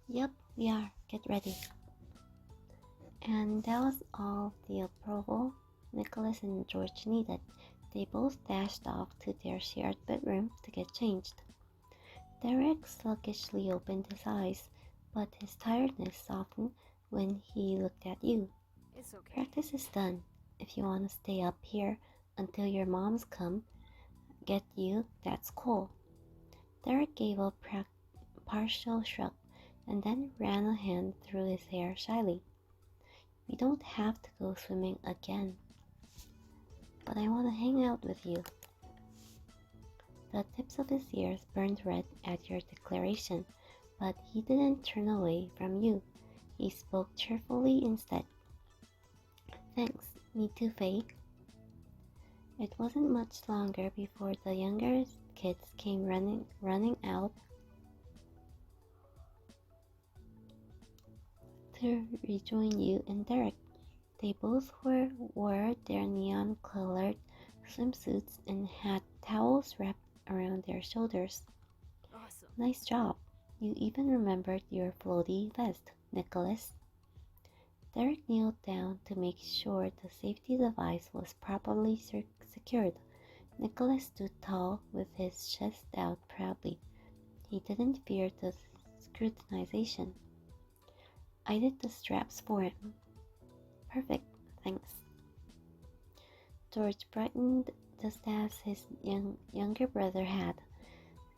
Yep, we are. Get ready. And that was all the approval Nicholas and George needed. They both dashed off to their shared bedroom to get changed. Derek sluggishly opened his eyes, but his tiredness softened when he looked at you. It's okay. Practice is done. If you want to stay up here until your moms come get you, that's cool. Derek gave a partial shrug and then ran a hand through his hair shyly. We don't have to go swimming again, but I want to hang out with you. The tips of his ears burned red at your declaration, but he didn't turn away from you. He spoke cheerfully instead. Thanks, me too, Faye. It wasn't much longer before the younger kids came running out to rejoin you and Derek. They both wore their neon-colored swimsuits and had towels wrapped around their shoulders. Awesome. Nice job. You even remembered your floaty vest, Nicholas. Derek kneeled down to make sure the safety device was properly secured. Nicholas stood tall with his chest out proudly. He didn't fear the scrutinization. I did the straps for him. Perfect, thanks. George brightened just as his younger brother had.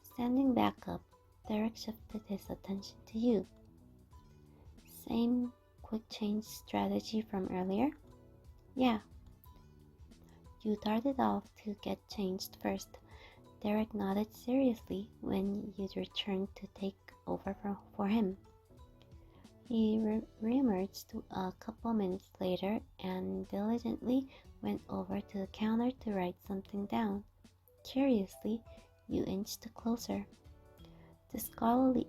Standing back up, Derek shifted his attention to you. Same quick change strategy from earlier? Yeah. You darted off to get changed first. Derek nodded seriously when you returned to take over for him. He re-emerged a couple minutes later and diligently went over to the counter to write something down. Curiously, you inched closer. Just gotta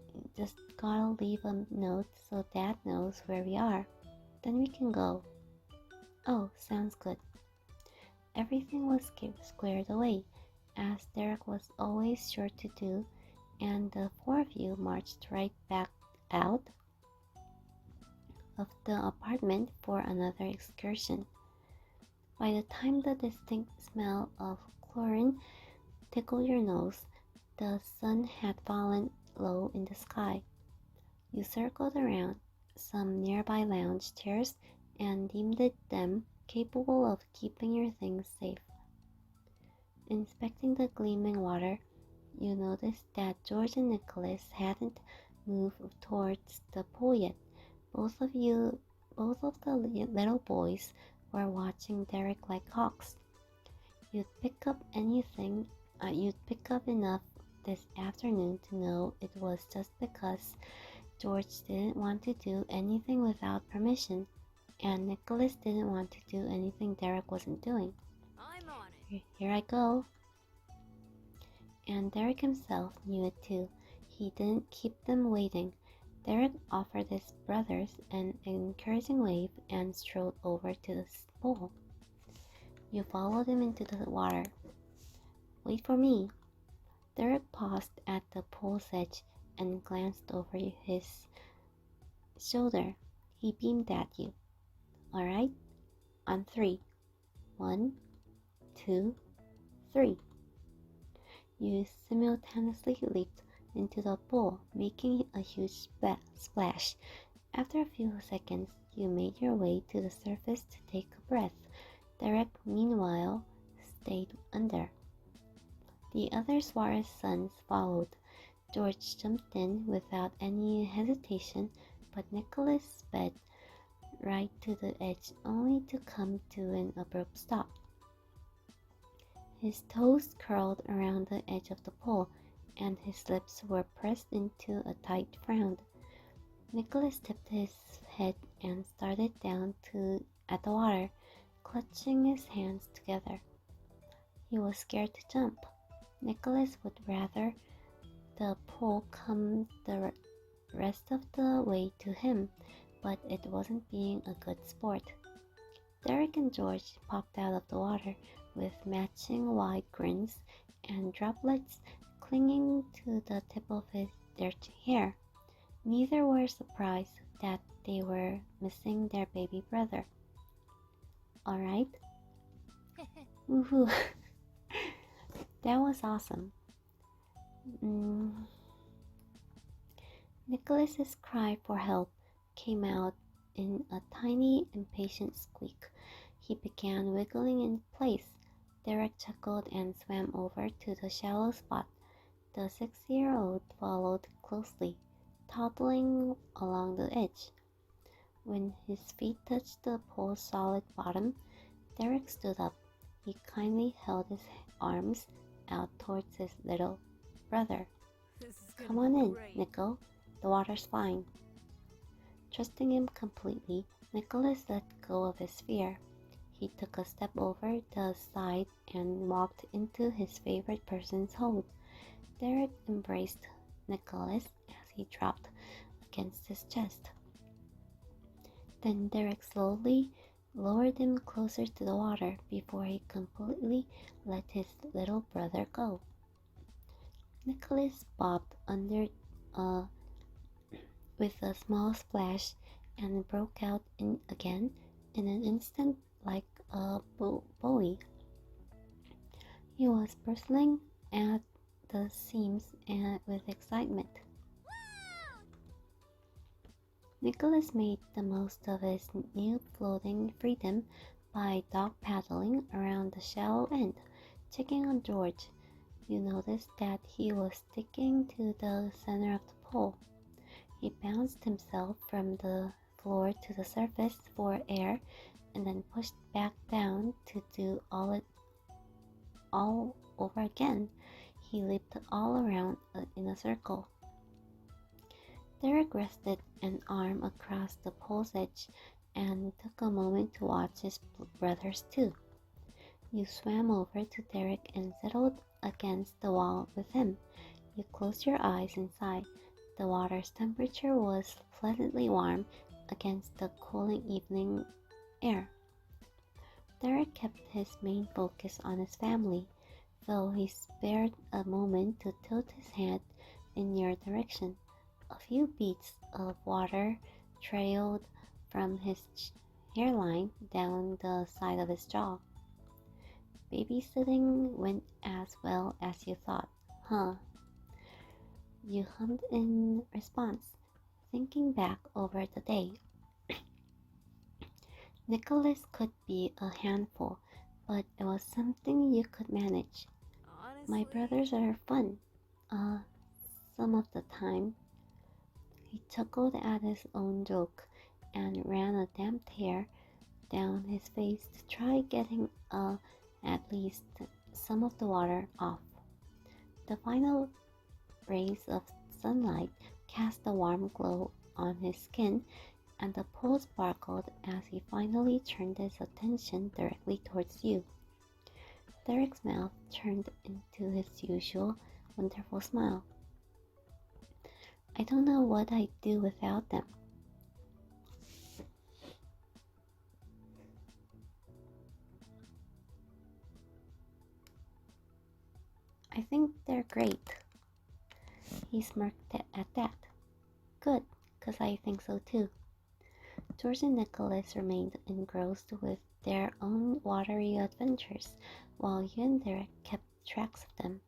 leave a note so Dad knows where we are. Then we can go. Oh, sounds good. Everything was squared away, as Derek was always sure to do, and the four of you marched right back out of the apartment for another excursion. By the time the distinct smell of chlorine tickled your nose, the sun had fallen low in the sky. You circled around some nearby lounge chairs and deemed them capable of keeping your things safe. Inspecting the gleaming water, you noticed that George and Nicholas hadn't moved towards the pool yet. Both of the little boys were watching Derek like hawks. You'd pick up enough this afternoon to know it was just because George didn't want to do anything without permission, and Nicholas didn't want to do anything Derek wasn't doing. I'm on it. Here I go. And Derek himself knew it too. He didn't keep them waiting. Derek offered his brothers an encouraging wave and strode over to the pool. You followed him into the water. Wait for me. Derek paused at the pool's edge and glanced over his shoulder. He beamed at you. All right? On three. 1, 2, 3. You simultaneously leaped into the pool, making a huge splash. After a few seconds, you made your way to the surface to take a breath. Derek, meanwhile, stayed under. The other Suarez sons followed. George jumped in without any hesitation, but Nicholas sped right to the edge only to come to an abrupt stop. His toes curled around the edge of the pool, and his lips were pressed into a tight frown. Nicholas tipped his head and started down at the water, clutching his hands together. He was scared to jump. Nicholas would rather the pool come the rest of the way to him, but it wasn't being a good sport. Derek and George popped out of the water with matching wide grins and droplets clinging to the tip of their hair. Neither were surprised that they were missing their baby brother. Alright? Woohoo! That was awesome. Nicholas's cry for help came out in a tiny, impatient squeak. He began wiggling in place. Derek chuckled and swam over to the shallow spot. The 6-year-old followed closely, toddling along the edge. When his feet touched the pool's solid bottom, Derek stood up. He kindly held his arms out towards his little brother. This is gonna Come on be in, great. Nico. The water's fine. Trusting him completely, Nicholas let go of his fear. He took a step over the side and walked into his favorite person's hold. Derek embraced Nicholas as he dropped against his chest. Then Derek slowly lowered him closer to the water before he completely let his little brother go. Nicholas bobbed under with a small splash and broke out again in an instant like a buoy. He was bristling at the seams with excitement. Nicholas made the most of his new floating freedom by dog paddling around the shallow end, checking on George. You noticed that he was sticking to the center of the pool. He bounced himself from the floor to the surface for air and then pushed back down to do all over again. He leaped all around in a circle. Derek rested an arm across the pool's edge and took a moment to watch his brothers too. You swam over to Derek and settled against the wall with him. You closed your eyes and sighed. The water's temperature was pleasantly warm against the cooling evening air. Derek kept his main focus on his family, though he spared a moment to tilt his head in your direction. A few beads of water trailed from his hairline down the side of his jaw. Babysitting went as well as you thought, huh? You hummed in response, thinking back over the day. Nicholas could be a handful, but it was something you could manage. Honestly, My brothers are fun. Some of the time. He chuckled at his own joke and ran a damp hair down his face to try getting at least some of the water off. The final rays of sunlight cast a warm glow on his skin, and the pool sparkled as he finally turned his attention directly towards you. Derek's mouth turned into his usual wonderful smile. I don't know what I'd do without them. I think they're great. He smirked at that. Good, 'cause I think so too. George and Nicholas remained engrossed with their own watery adventures, while you and Derek kept tracks of them.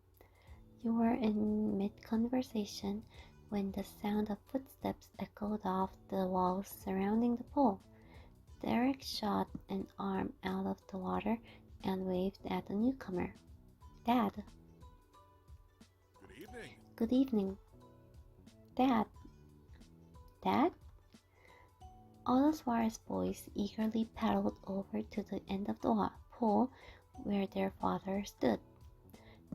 You were in mid-conversation when the sound of footsteps echoed off the walls surrounding the pool. Derek shot an arm out of the water and waved at the newcomer. Dad. Good evening. Good evening. Dad. Dad? All the Suarez boys eagerly paddled over to the end of the pool where their father stood.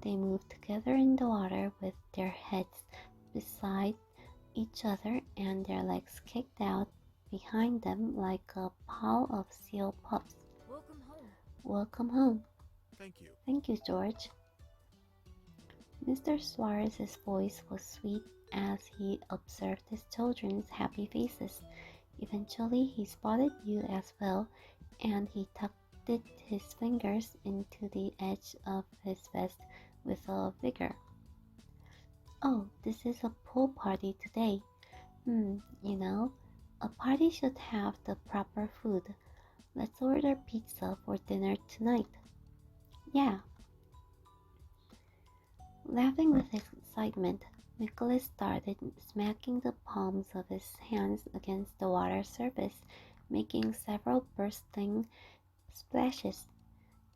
They moved together in the water with their heads beside each other and their legs kicked out behind them like a pile of seal pups. welcome home. Welcome home. Thank you. Thank you, George. Mr. Suarez's voice was sweet as he observed his children's happy faces. Eventually, he spotted you as well, and he tucked his fingers into the edge of his vest with a vigor. Oh, this is a pool party today. You know, a party should have the proper food. Let's order pizza for dinner tonight. Yeah. Laughing with excitement, Nicholas started smacking the palms of his hands against the water surface, making several bursting splashes.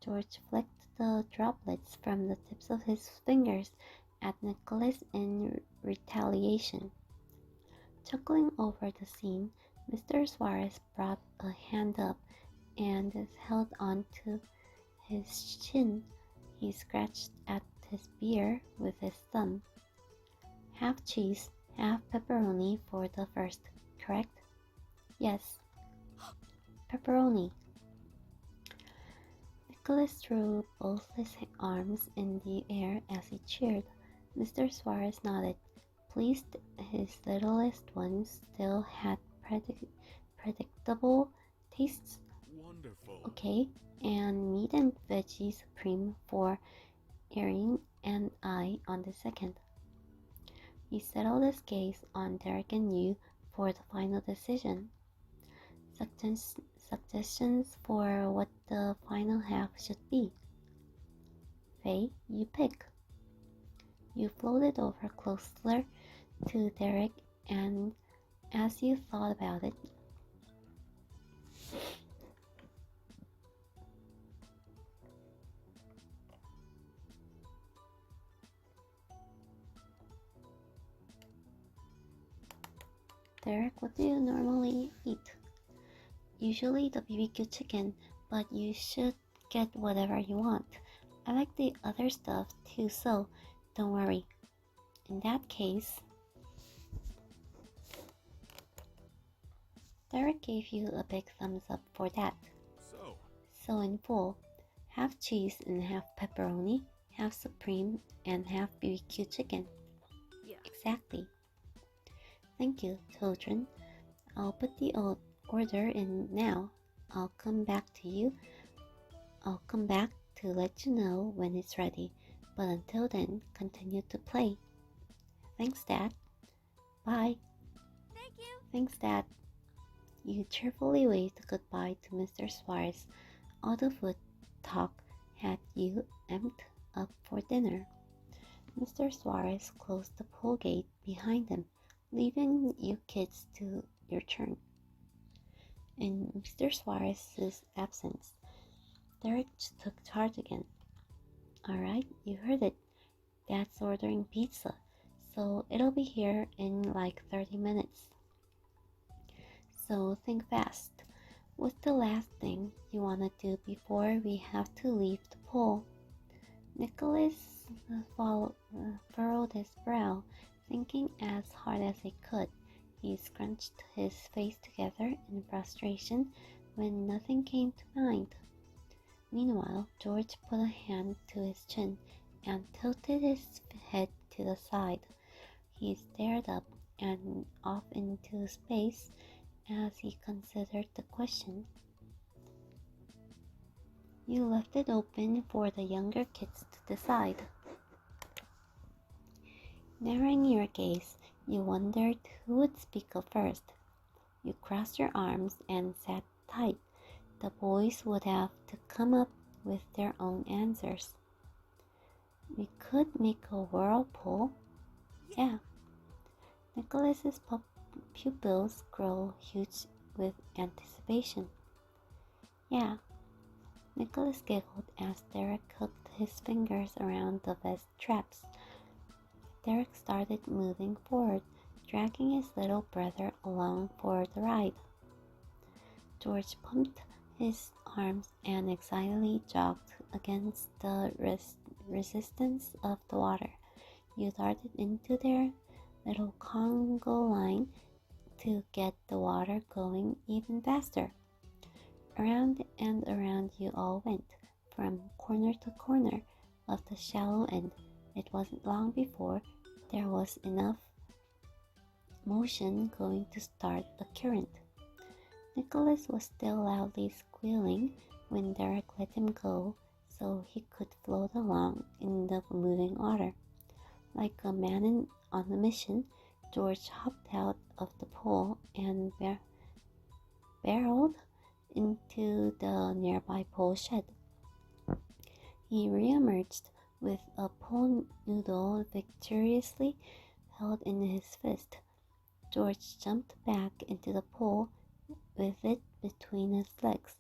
George flicked the droplets from the tips of his fingers at Nicholas in retaliation. Chuckling over the scene, Mr. Suarez brought a hand up and held on to his chin. He scratched at his beer with his thumb. Half cheese, half pepperoni for the first, correct? Yes, pepperoni. Nicholas threw both his arms in the air as he cheered. Mr. Suarez nodded, pleased his littlest ones still had predictable tastes. Wonderful. Okay, and meat and veggie supreme for Erin and I on the second. He settled his gaze on Derek and you for the final decision. Suggestions for what the final half should be. Faye, you pick. You floated over closer to Derek, and as you thought about it, Derek, what do you normally eat? Usually the BBQ chicken, but you should get whatever you want. I like the other stuff too, so don't worry. In that case, Derek gave you a big thumbs up for that. So in full, half cheese and half pepperoni, half supreme and half BBQ chicken. Yeah. Exactly. Thank you, children. I'll put the order in now. I'll come back to let you know when it's ready. But until then, continue to play. Thanks, Dad. Bye. Thank you. Thanks, Dad. You cheerfully waved goodbye to Mr. Suarez. All the food talk had you amped up for dinner. Mr. Suarez closed the pool gate behind him, leaving you kids to your turn. In Mr. Suarez's absence, Derek took charge again. Alright, you heard it. Dad's ordering pizza, so it'll be here in like 30 minutes. So think fast. What's the last thing you want to do before we have to leave the pool? Nicholas furrowed his brow, thinking as hard as he could. He scrunched his face together in frustration when nothing came to mind. Meanwhile, George put a hand to his chin and tilted his head to the side. He stared up and off into space as he considered the question. You left it open for the younger kids to decide. Narrowing your gaze, you wondered who would speak up first. You crossed your arms and sat tight. The boys would have to come up with their own answers. We could make a whirlpool. Yeah. Nicholas's pupils grow huge with anticipation. Yeah. Nicholas giggled as Derek hooked his fingers around the vest straps. Derek started moving forward, dragging his little brother along for the ride. George pumped his arms and excitedly jogged against the resistance of the water. You darted into their little Congo line to get the water going even faster. Around and around you all went, from corner to corner of the shallow end. It wasn't long before there was enough motion going to start a current. Nicholas was still loudly squealing when Derek let him go so he could float along in the moving water. Like a man on a mission, George hopped out of the pool and barreled into the nearby pool shed. He reemerged with a pool noodle victoriously held in his fist. George jumped back into the pool with it between his legs.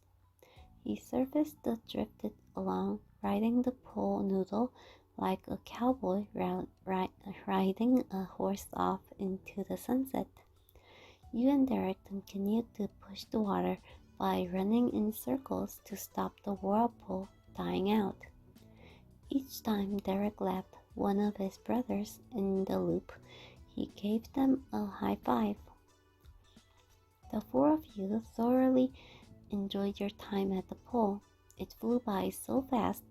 He surfaced and drifted along, riding the pool noodle like a cowboy riding a horse off into the sunset. You and Derek continued to push the water by running in circles to stop the whirlpool dying out. Each time Derek left one of his brothers in the loop, he gave them a high five. The four of you thoroughly enjoyed your time at the pool. It flew by so fast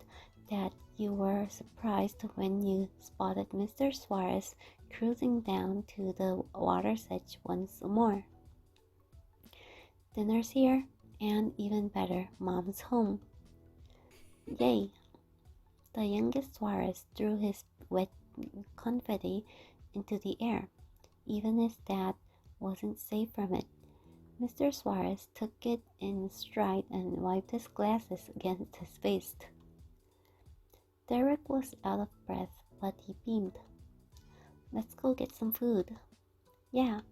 that you were surprised when you spotted Mr. Suarez cruising down to the water's edge once more. Dinner's here, and even better, Mom's home. Yay! The youngest Suarez threw his wet confetti into the air. Even his dad wasn't safe from it. Mr. Suarez took it in stride and wiped his glasses against his face. Derek was out of breath, but he beamed. Let's go get some food. Yeah.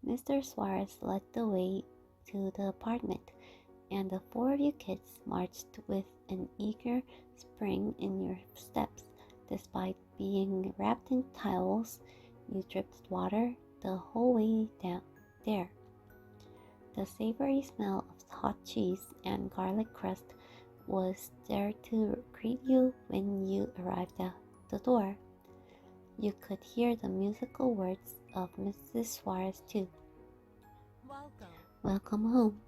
Mr. Suarez led the way to the apartment, and the four of you kids marched with an eager spring in your steps. Despite being wrapped in towels, you dripped water the whole way down there. The savory smell of hot cheese and garlic crust was there to greet you when you arrived at the door. You could hear the musical words of Mrs. Suarez too. Welcome. Welcome home.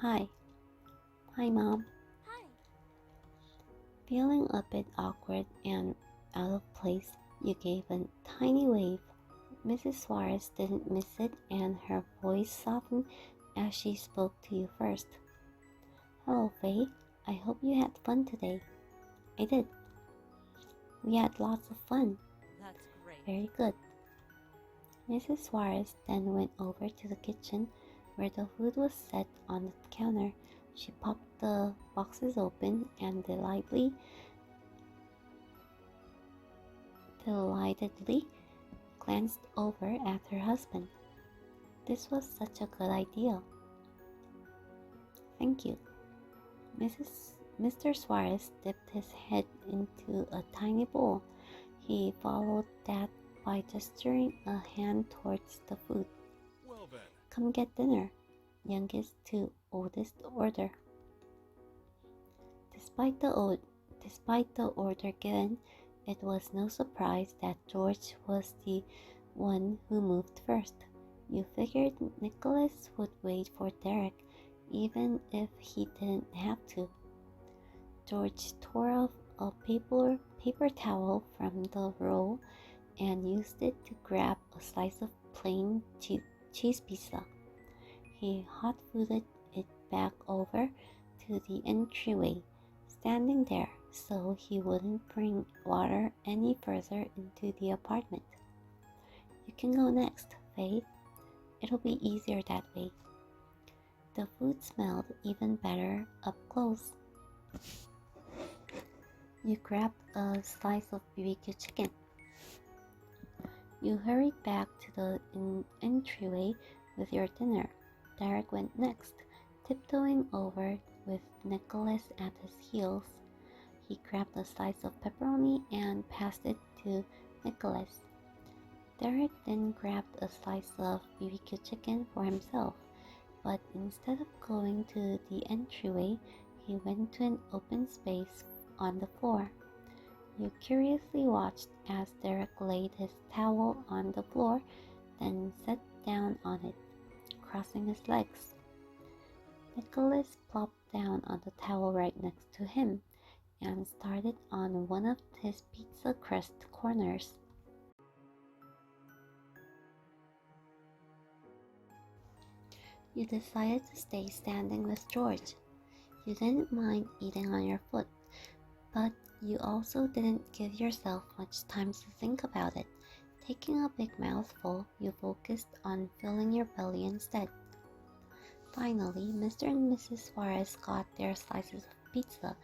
Hi. Hi, Mom. Hi. Feeling a bit awkward and out of place, you gave a tiny wave. Mrs. Suarez didn't miss it, and her voice softened as she spoke to you first. Hello, Faye. I hope you had fun today. I did. We had lots of fun. That's great. Very good. Mrs. Suarez then went over to the kitchen where the food was set on the counter. She popped the boxes open and delightedly glanced over at her husband. This was such a good idea. Thank you. Mr. Suarez dipped his head into a tiny bowl. He followed that by gesturing a hand towards the food. Well then. Come get dinner. Youngest to oldest order. Despite the order given, it was no surprise that George was the one who moved first. You figured Nicholas would wait for Derek, even if he didn't have to. George tore off a paper towel from the roll and used it to grab a slice of plain cheese pizza. He hot-footed it back over to the entryway, standing there so he wouldn't bring water any further into the apartment. You can go next, Faye. It'll be easier that way. The food smelled even better up close. You grabbed a slice of BBQ chicken. You hurried back to the entryway with your dinner. Derek went next, tiptoeing over with Nicholas at his heels. He grabbed a slice of pepperoni and passed it to Nicholas. Derek then grabbed a slice of BBQ chicken for himself, but instead of going to the entryway, he went to an open space on the floor. You curiously watched as Derek laid his towel on the floor, then sat down on it, crossing his legs. Nicholas plopped down on the towel right next to him and started on one of his pizza crust corners. You decided to stay standing with George. You didn't mind eating on your foot, but you also didn't give yourself much time to think about it. Taking a big mouthful, you focused on filling your belly instead. Finally, Mr. and Mrs. Suarez got their slices of pizza.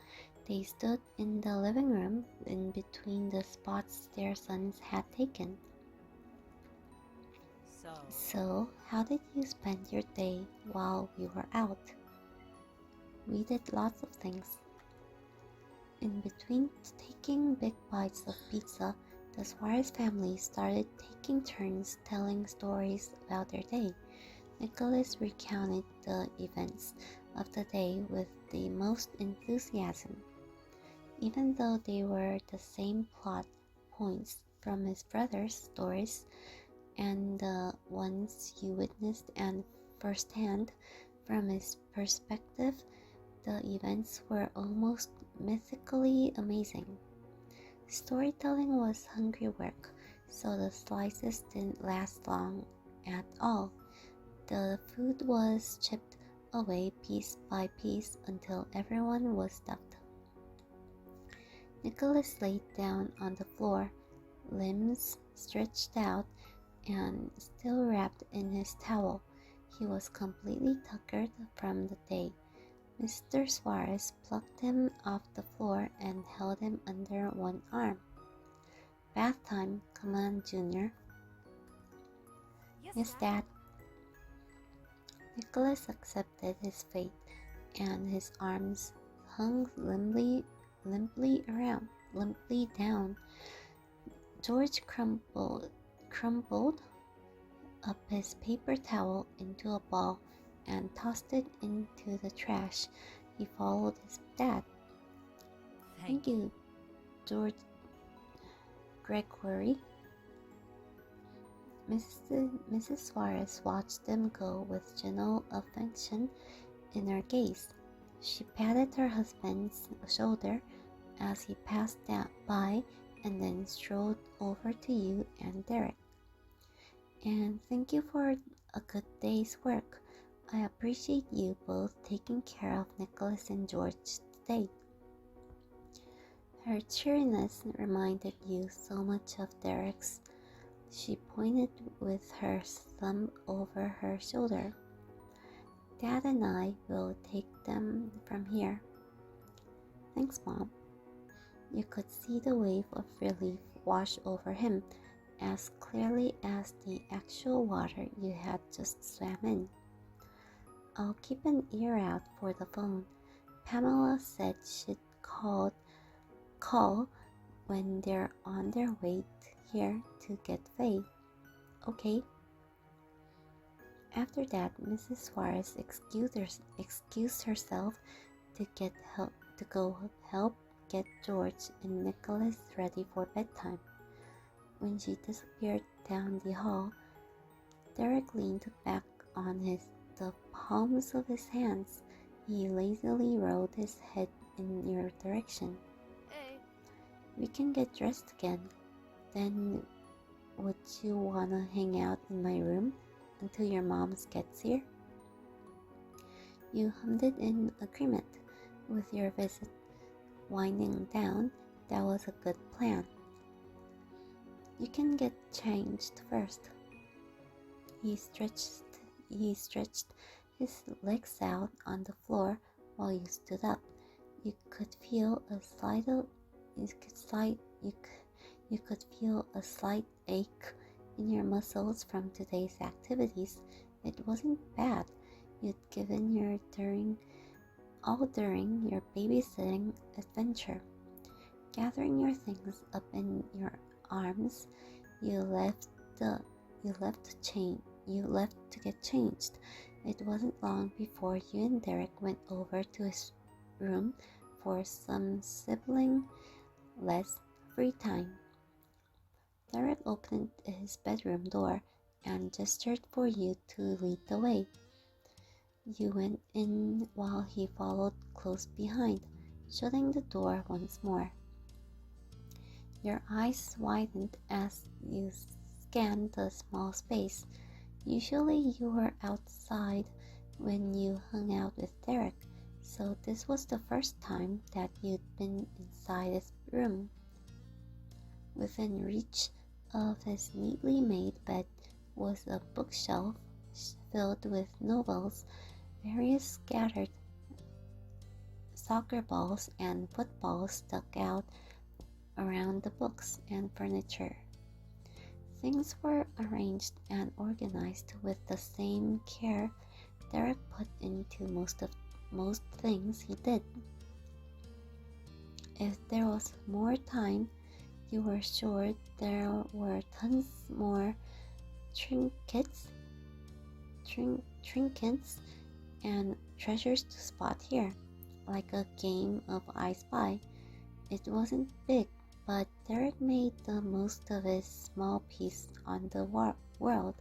They stood in the living room in between the spots their sons had taken. So, how did you spend your day while we were out? We did lots of things. In between taking big bites of pizza, the Suarez family started taking turns telling stories about their day. Nicholas recounted the events of the day with the most enthusiasm. Even though they were the same plot points from his brother's stories and the ones you witnessed and firsthand from his perspective, the events were almost mythically amazing. Storytelling was hungry work, so the slices didn't last long at all. The food was chipped away piece by piece until everyone was stuffed. Nicholas laid down on the floor, limbs stretched out and still wrapped in his towel. He was completely tuckered from the day. Mr. Suarez plucked him off the floor and held him under one arm. Bath time, come on, Junior. Yes, Dad. Nicholas accepted his fate, and his arms hung limply down. George crumpled up his paper towel into a ball and tossed it into the trash. He followed his dad. Thank you, George Gregory. Mrs. Suarez watched them go with gentle affection in her gaze. She patted her husband's shoulder as he passed by and then strolled over to you and Derek. And thank you for a good day's work. I appreciate you both taking care of Nicholas and George today. Her cheeriness reminded you so much of Derek's. She pointed with her thumb over her shoulder. Dad and I will take them from here. Thanks, Mom. You could see the wave of relief wash over him as clearly as the actual water you had just swam in. I'll keep an ear out for the phone. Pamela said she'd call when they're on their way here to get Faye. Okay. After that, Mrs. Suarez excused herself to go help get George and Nicholas ready for bedtime. When she disappeared down the hall, Derek leaned back on the palms of his hands. He lazily rolled his head in your direction. Hey. We can get dressed again. Then, would you wanna hang out in my room until your mom gets here? You hummed it in agreement. With your visit winding down, that was a good plan. You can get changed first. He stretched his legs out on the floor while you stood up. You could feel a slight ache in your muscles from today's activities. It wasn't bad. You'd given during your babysitting adventure. Gathering your things up in your arms, you left to get changed. It wasn't long before you and Derek went over to his room for some sibling-less free time. Derek opened his bedroom door and gestured for you to lead the way. You went in while he followed close behind, shutting the door once more. Your eyes widened as you scanned the small space. Usually you were outside when you hung out with Derek, so this was the first time that you'd been inside his room. Within reach of his neatly made bed was a bookshelf filled with novels, various scattered soccer balls and footballs stuck out around the books and furniture. Things were arranged and organized with the same care Derek put into most things he did. If there was more time, you were sure there were tons more trinkets and treasures to spot here, like a game of I Spy. It wasn't big, but Derek made the most of his small piece on the world.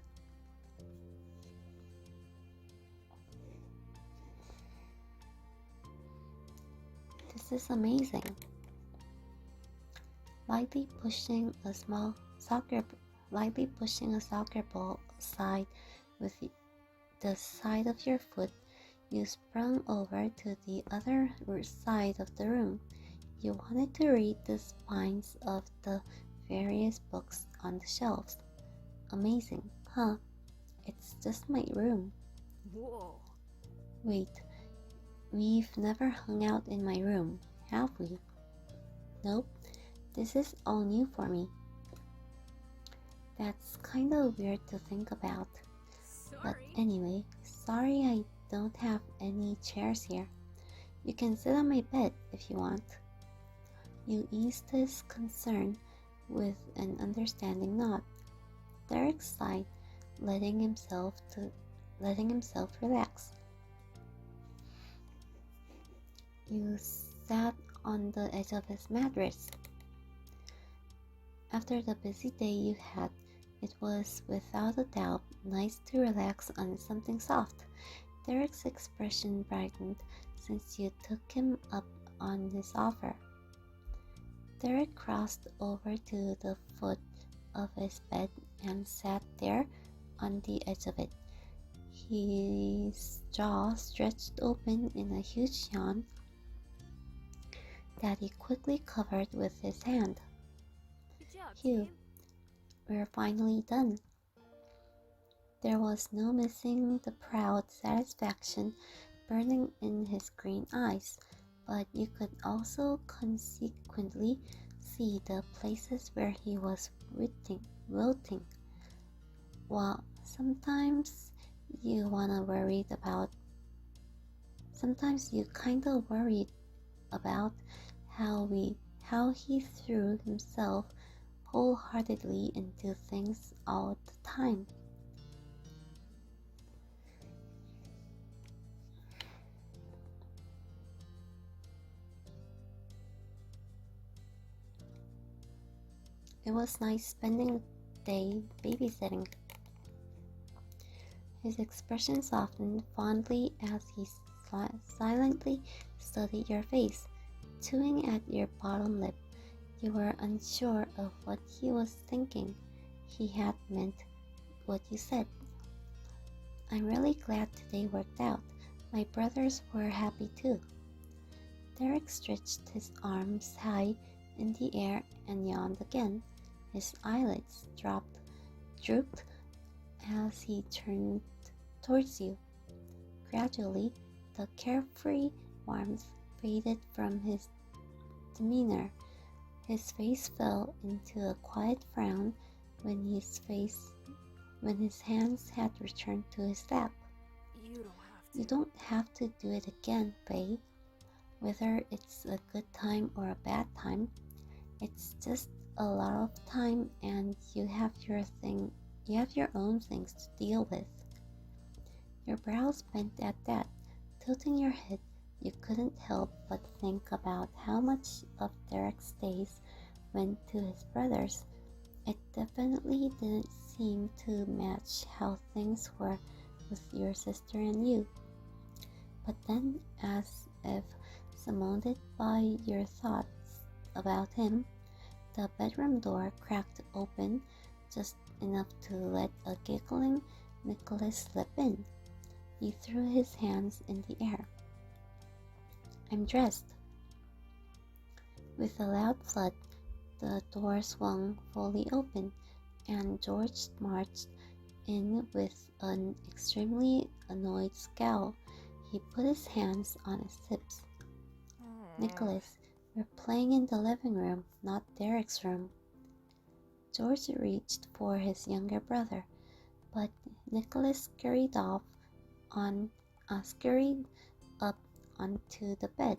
This is amazing. Lightly pushing a soccer ball aside with the side of your foot, you sprung over to the other side of the room. You wanted to read the spines of the various books on the shelves. Amazing, huh? It's just my room. Whoa. Wait, we've never hung out in my room, have we? Nope, this is all new for me. That's kinda weird to think about. But Sorry. anyway, sorry I don't have any chairs here. You can sit on my bed if you want. You eased his concern with an understanding nod. Derek sighed, letting himself relax. You sat on the edge of his mattress. After the busy day you had, it was without a doubt nice to relax on something soft. Derek's expression brightened since you took him up on this offer. Derek crossed over to the foot of his bed and sat there on the edge of it. His jaw stretched open in a huge yawn that he quickly covered with his hand. Good job, Phew, team. we're finally done. There was no missing the proud satisfaction burning in his green eyes, but you could also consequently see the places where he was wilting. While sometimes you kinda worried about how he threw himself wholeheartedly into things all the time. It was nice spending the day babysitting. His expression softened fondly as he silently studied your face, chewing at your bottom lip. You were unsure of what he was thinking. He had meant what you said. I'm really glad today worked out. My brothers were happy too. Derek stretched his arms high in the air and yawned again. His eyelids drooped as he turned towards you. Gradually, the carefree warmth faded from his demeanor. His face fell into a quiet frown when his hands had returned to his lap. You don't have to do it again, Faye. Whether it's a good time or a bad time, it's just a lot of time and you have your own things to deal with. Your brows bent at that. Tilting your head, you couldn't help but think about how much of Derek's days went to his brothers. It definitely didn't seem to match how things were with your sister and you. But then, as if surmounted by your thoughts about him, the bedroom door cracked open just enough to let a giggling Nicholas slip in. He threw his hands in the air. I'm dressed. With a loud thud, the door swung fully open. and George marched in with an extremely annoyed scowl. He put his hands on his hips. Nicholas, we're playing in the living room, not Derek's room. George reached for his younger brother, but Nicholas scurried up onto the bed.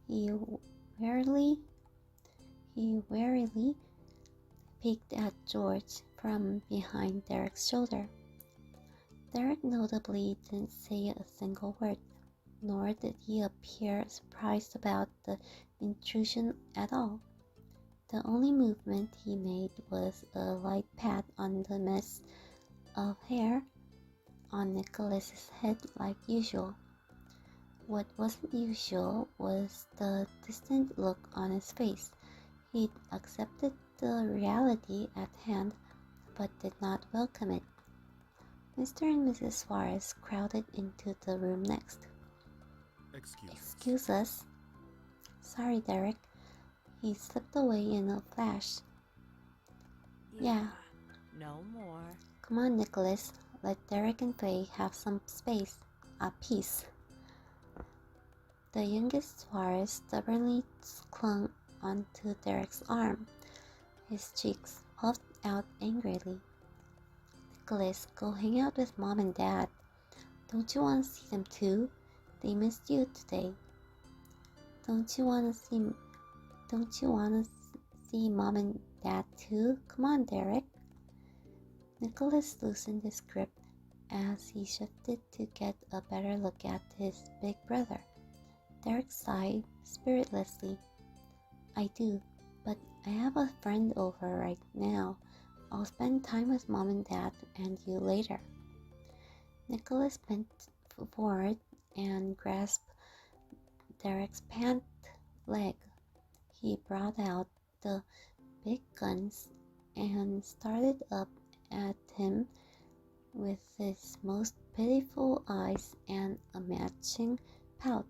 He warily peeked at George from behind Derek's shoulder. Derek notably didn't say a single word, nor did he appear surprised about the intrusion at all. The only movement he made was a light pat on the mess of hair on Nicholas's head like usual. What wasn't usual was the distant look on his face. He'd accepted the reality at hand, but did not welcome it. Mr. and Mrs. Suarez crowded into the room next. Excuse us. Us. Sorry, Derek. He slipped away in a flash. Yeah. No more. Come on, Nicholas. Let Derek and Faye have some space. Peace. The youngest Suarez stubbornly clung onto Derek's arm. His cheeks puffed out angrily. Nicholas, go hang out with Mom and Dad. Don't you want to see them too? They missed you today. Don't you want to see Mom and Dad too? Come on, Derek. Nicholas loosened his grip as he shifted to get a better look at his big brother. Derek sighed spiritlessly. I do, but I have a friend over right now. I'll spend time with Mom and Dad and you later. Nicholas bent forward and grasped Derek's pant leg. He brought out the big guns and started up at him with his most pitiful eyes and a matching pout.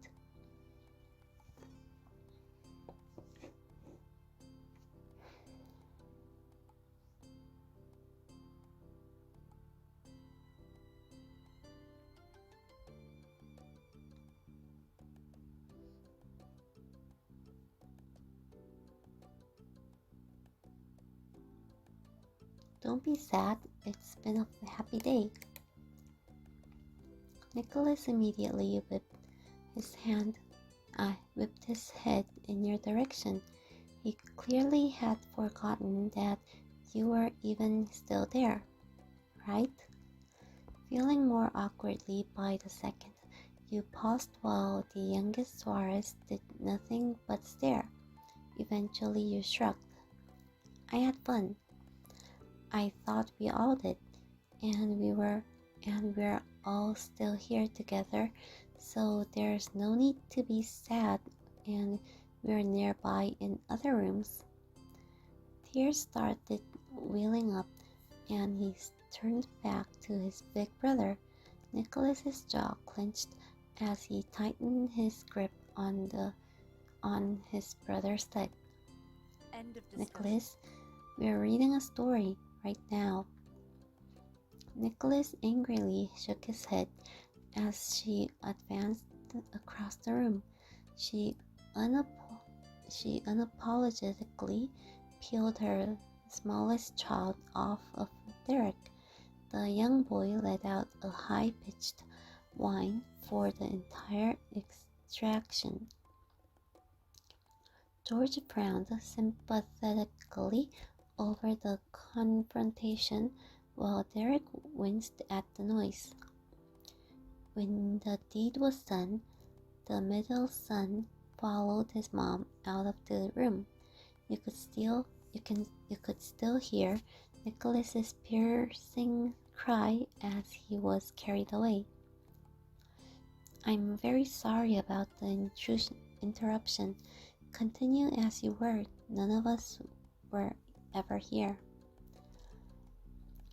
Don't be sad, it's been a happy day. Nicholas immediately whipped his head in your direction. He clearly had forgotten that you were even still there, right? Feeling more awkwardly by the second, you paused while the youngest Suarez did nothing but stare. Eventually you shrugged. I had fun. I thought we all did, and we're all still here together, so there's no need to be sad, and we're nearby in other rooms. Tears started welling up, and he turned back to his big brother. Nicholas's jaw clenched as he tightened his grip on his brother's leg. End of discussion. Nicholas, we're reading a story right now. Nicholas angrily shook his head as she advanced across the room. She unapologetically peeled her smallest child off of Derek. The young boy let out a high-pitched whine for the entire extraction. George frowned sympathetically over the confrontation while Derek winced at the noise. When the deed was done, the middle son followed his mom out of the room. You could still hear Nicholas's piercing cry as he was carried away. I'm very sorry about the interruption. Continue as you were. None of us were ever here.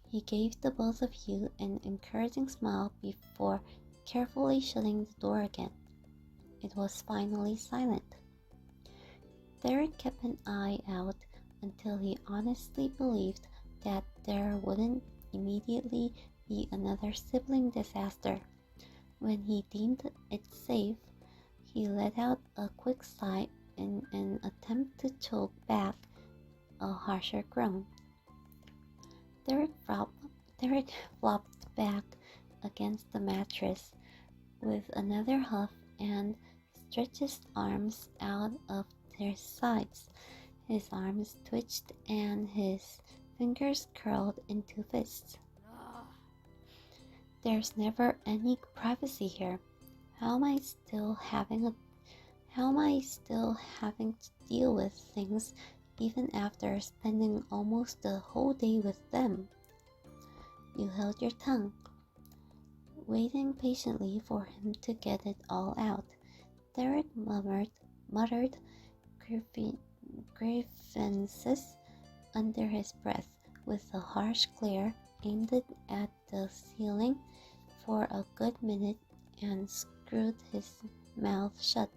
He gave the both of you an encouraging smile before carefully shutting the door again. It was finally silent. Derek kept an eye out until he honestly believed that there wouldn't immediately be another sibling disaster. When he deemed it safe, he let out a quick sigh in an attempt to choke back a harsher groan. Derek flopped back against the mattress with another huff and stretched his arms out of their sides. His arms twitched and his fingers curled into fists. There's never any privacy here. How am I still having to deal with things even after spending almost the whole day with them? You held your tongue, waiting patiently for him to get it all out. Derek muttered grievances under his breath, with a harsh glare aimed at the ceiling for a good minute, and screwed his mouth shut.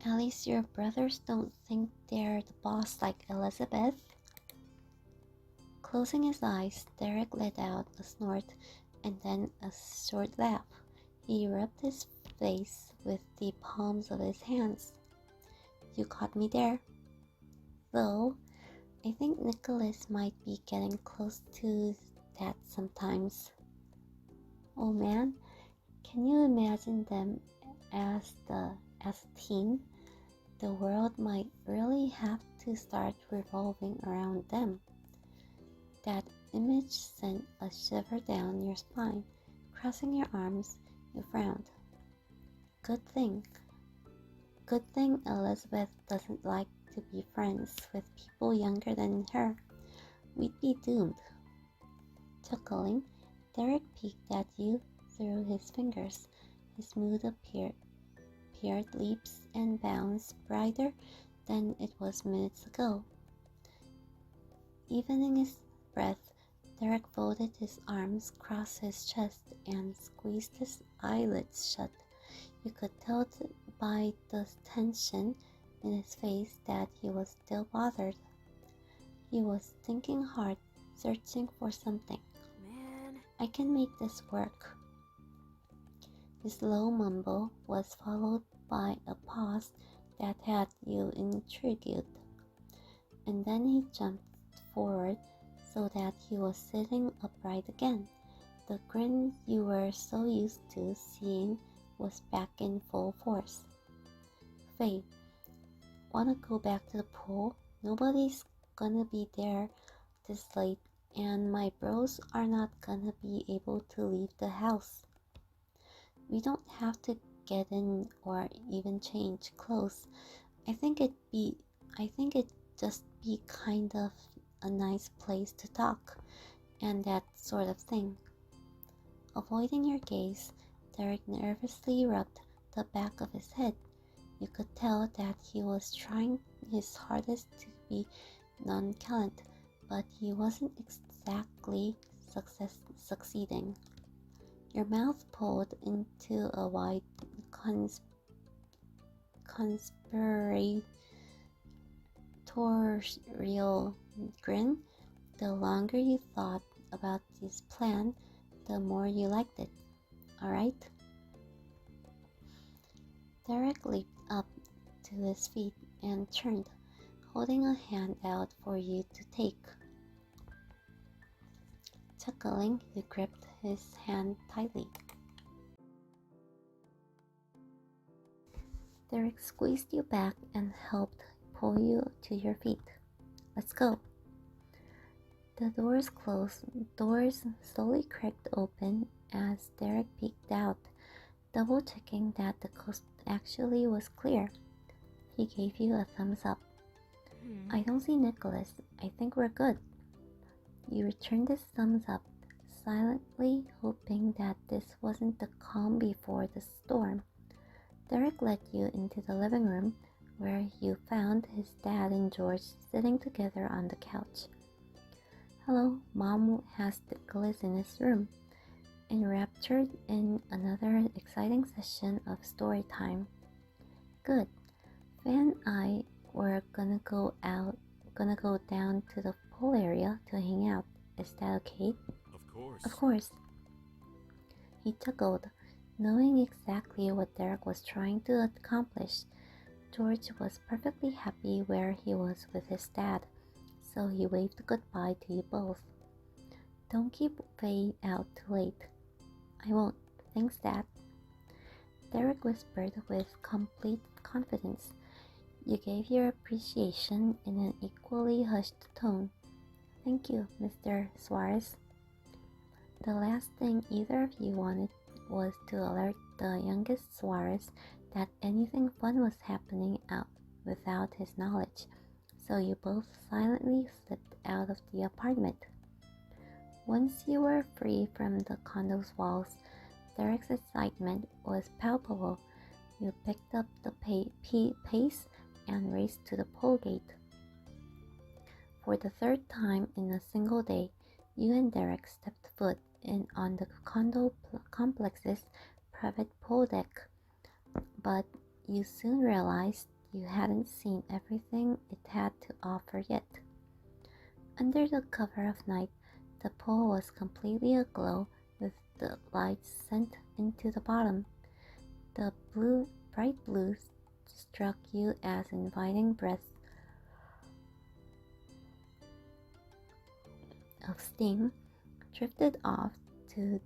At least your brothers don't think they're the boss like Elizabeth. Closing his eyes, Derek let out a snort and then a short laugh. He rubbed his face with the palms of his hands. You caught me there. Though, I think Nicholas might be getting close to that sometimes. Oh man, can you imagine them as a team? The world might really have to start revolving around them. That image sent a shiver down your spine. Crossing your arms, you frowned. Good thing Elizabeth doesn't like to be friends with people younger than her. We'd be doomed. Chuckling, Derek peeked at you through his fingers. His mood appeared leaps and bounds brighter than it was minutes ago. Evening his breath, Derek folded his arms across his chest and squeezed his eyelids shut. You could tell by the tension in his face that he was still bothered. He was thinking hard, searching for something. Man, I can make this work. His low mumble was followed by a pause that had you intrigued, and then he jumped forward so that he was sitting upright again. The grin you were so used to seeing was back in full force. Faye, wanna go back to the pool? Nobody's gonna be there this late, and my bros are not gonna be able to leave the house. We don't have to get in or even change clothes. I think it'd just be kind of a nice place to talk and that sort of thing. Avoiding your gaze, Derek nervously rubbed the back of his head. You could tell that he was trying his hardest to be nonchalant, but he wasn't exactly succeeding. Your mouth pulled into a wide conspiratorial grin. The longer you thought about this plan, the more you liked it. Alright? Derek leaped up to his feet and turned, holding a hand out for you to take. Chuckling, you gripped his hand tightly. Derek squeezed you back and helped pull you to your feet. Let's go. The doors closed. Doors slowly cracked open as Derek peeked out, double checking that the coast actually was clear. He gave you a thumbs up. I don't see Nicholas. I think we're good. You returned his thumbs up, silently hoping that this wasn't the calm before the storm. Derek led you into the living room, where you found his dad and George sitting together on the couch. Hello, Mom has the gliss in his room. Enraptured in another exciting session of story time. Good. Fan and I were gonna go down to the pool area to hang out. Is that okay? Of course. Of course. He chuckled, knowing exactly what Derek was trying to accomplish. George was perfectly happy where he was with his dad, so he waved goodbye to you both. Don't keep Faye out too late. I won't. Thanks, Dad. Derek whispered with complete confidence. You gave your appreciation in an equally hushed tone. Thank you, Mr. Suarez. The last thing either of you wanted was to alert the youngest Suarez that anything fun was happening out without his knowledge, so you both silently slipped out of the apartment. Once you were free from the condo's walls, Derek's excitement was palpable. You picked up the pace and raced to the pool gate. For the third time in a single day, you and Derek stepped foot in on the condo complex's private pool deck, but you soon realized you hadn't seen everything it had to offer yet. Under the cover of night, the pool was completely aglow with the lights sent into the bottom. The bright blue struck you as inviting breaths of steam drifted off to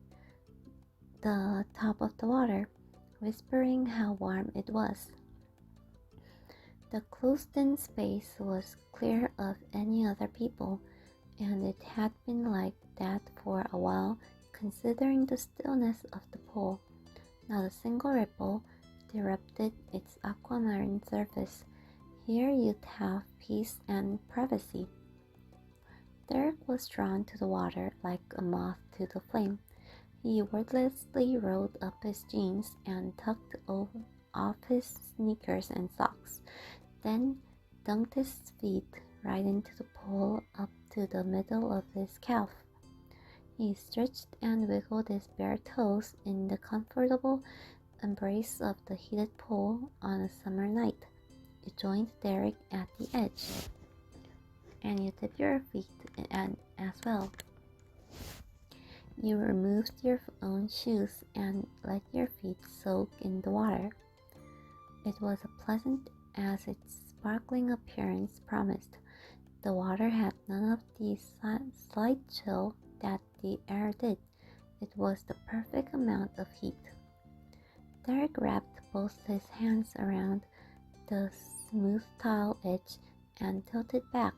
the top of the water, whispering how warm it was. The closed-in space was clear of any other people, and it had been like that for a while, considering the stillness of the pool. Not a single ripple disrupted its aquamarine surface. Here you'd have peace and privacy. Derek was drawn to the water like a moth to the flame. He wordlessly rolled up his jeans and tucked off his sneakers and socks, then dunked his feet right into the pool up to the middle of his calf. He stretched and wiggled his bare toes in the comfortable embrace of the heated pool on a summer night. You joined Derek at the edge, and you dipped your feet in as well. You removed your own shoes and let your feet soak in the water. It was as pleasant as its sparkling appearance promised. The water had none of the slight chill that the air did. It was the perfect amount of heat. Derek wrapped both his hands around the smooth tile edge and tilted back.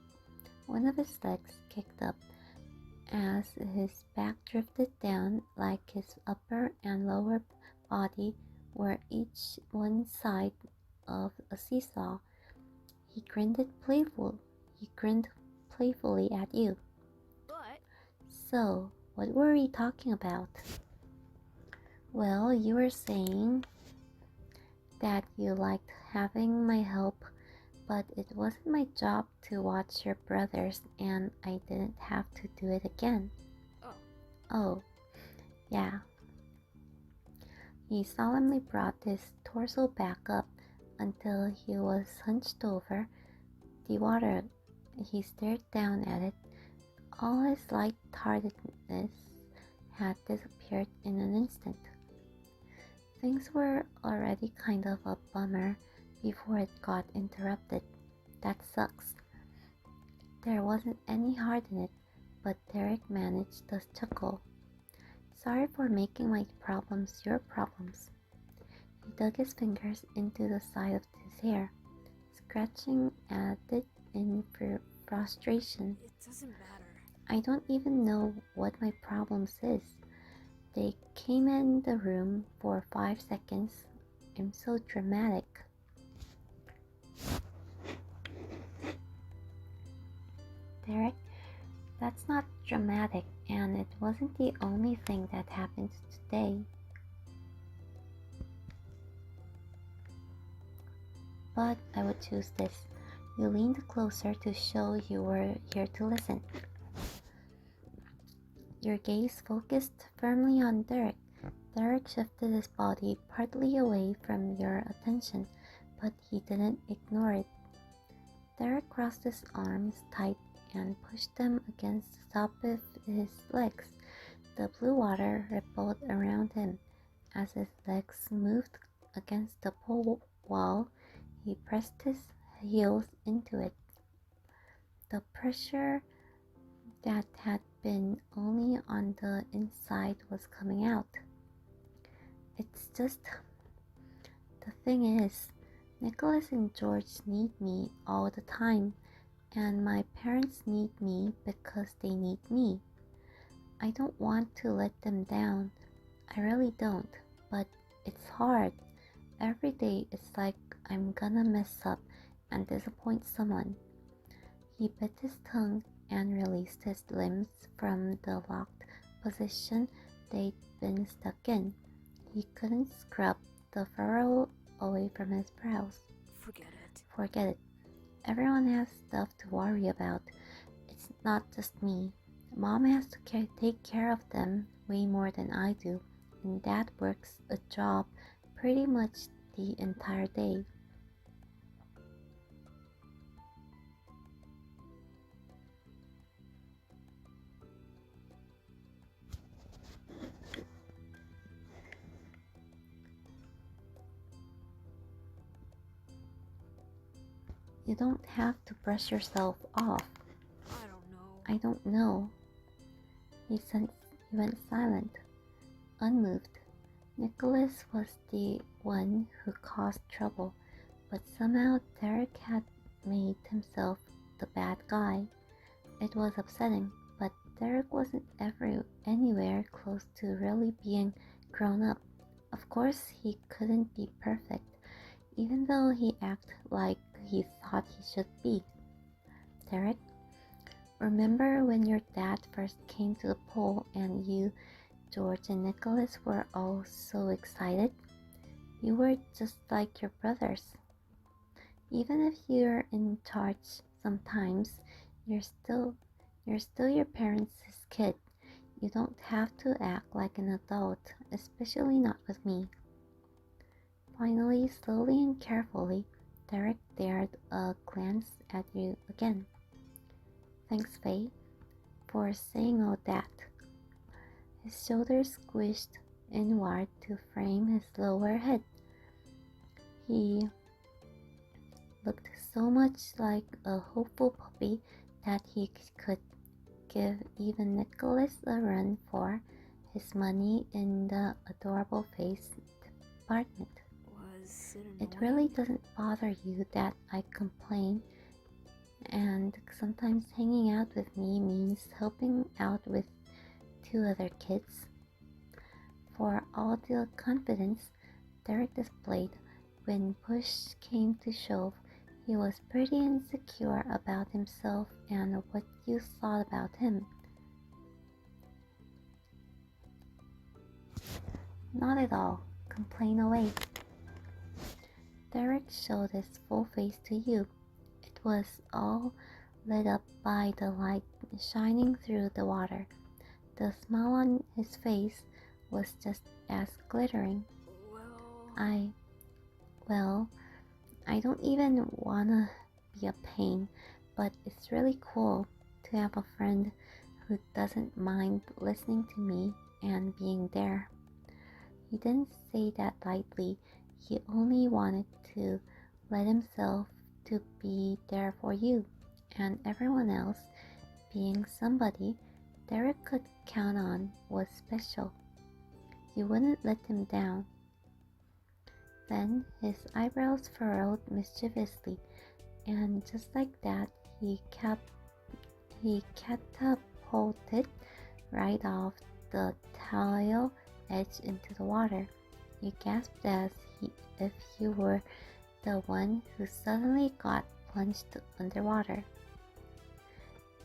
One of his legs kicked up as his back drifted down like his upper and lower body were each one side of a seesaw. He grinned playfully at you. But So, what were we talking about? Well, you were saying that you liked having my help, but it wasn't my job to watch your brothers, and I didn't have to do it again. Oh, yeah. He solemnly brought his torso back up until he was hunched over the water. He stared down at it. All his light-heartedness had disappeared in an instant. Things were already kind of a bummer before it got interrupted. That sucks. There wasn't any heart in it, but Derek managed to chuckle. Sorry for making my problems your problems. He dug his fingers into the side of his hair, scratching at it in frustration. it doesn't matter. I don't even know what my problems is. They came in the room for 5 seconds. I'm so dramatic. Derek, that's not dramatic, and it wasn't the only thing that happened today. But I would choose this. You leaned closer to show you were here to listen. Your gaze focused firmly on Derek. Derek shifted his body partly away from your attention, but he didn't ignore it. Derek crossed his arms tight and pushed them against the top of his legs. The blue water rippled around him. As his legs moved against the pool wall, he pressed his heels into it. The pressure that had been only on the inside was coming out. It's just... The thing is, Nicholas and George need me all the time, and my parents need me because they need me. I don't want to let them down. I really don't, but it's hard. Every day it's like I'm gonna mess up and disappoint someone. He bit his tongue and released his limbs from the locked position they'd been stuck in. He couldn't scrub the furrow away from his brows. Forget it. Everyone has stuff to worry about. It's not just me. Mom has to take care of them way more than I do, and Dad works a job pretty much the entire day. You don't have to brush yourself off. I don't know. He went silent, unmoved. Nicholas was the one who caused trouble, but somehow Derek had made himself the bad guy. It was upsetting, but Derek wasn't ever anywhere close to really being grown up. Of course, he couldn't be perfect, even though he acted like he thought he should be. Derek, remember when your dad first came to the pool and you, George, and Nicholas were all so excited? You were just like your brothers. Even if you're in charge sometimes, you're still your parents' kid. You don't have to act like an adult, especially not with me. Finally, slowly and carefully, Derek dared a glance at you again. Thanks, Faye, for saying all that. His shoulders squished inward to frame his lower head. He looked so much like a hopeful puppy that he could give even Nicholas a run for his money in the adorable face department. It really doesn't bother you that I complain, and sometimes hanging out with me means helping out with 2 other kids. For all the confidence Derek displayed, when push came to shove, he was pretty insecure about himself and what you thought about him. Not at all. Complain away. Derek showed his full face to you. It was all lit up by the light shining through the water. The smile on his face was just as glittering. I don't even wanna be a pain, but it's really cool to have a friend who doesn't mind listening to me and being there. He didn't say that lightly. He only wanted to let himself to be there for you and everyone else. Being somebody Derek could count on was special. You wouldn't let him down. Then his eyebrows furrowed mischievously, and just like that, he catapulted right off the tile edge into the water. You gasped as if you were the one who suddenly got plunged underwater.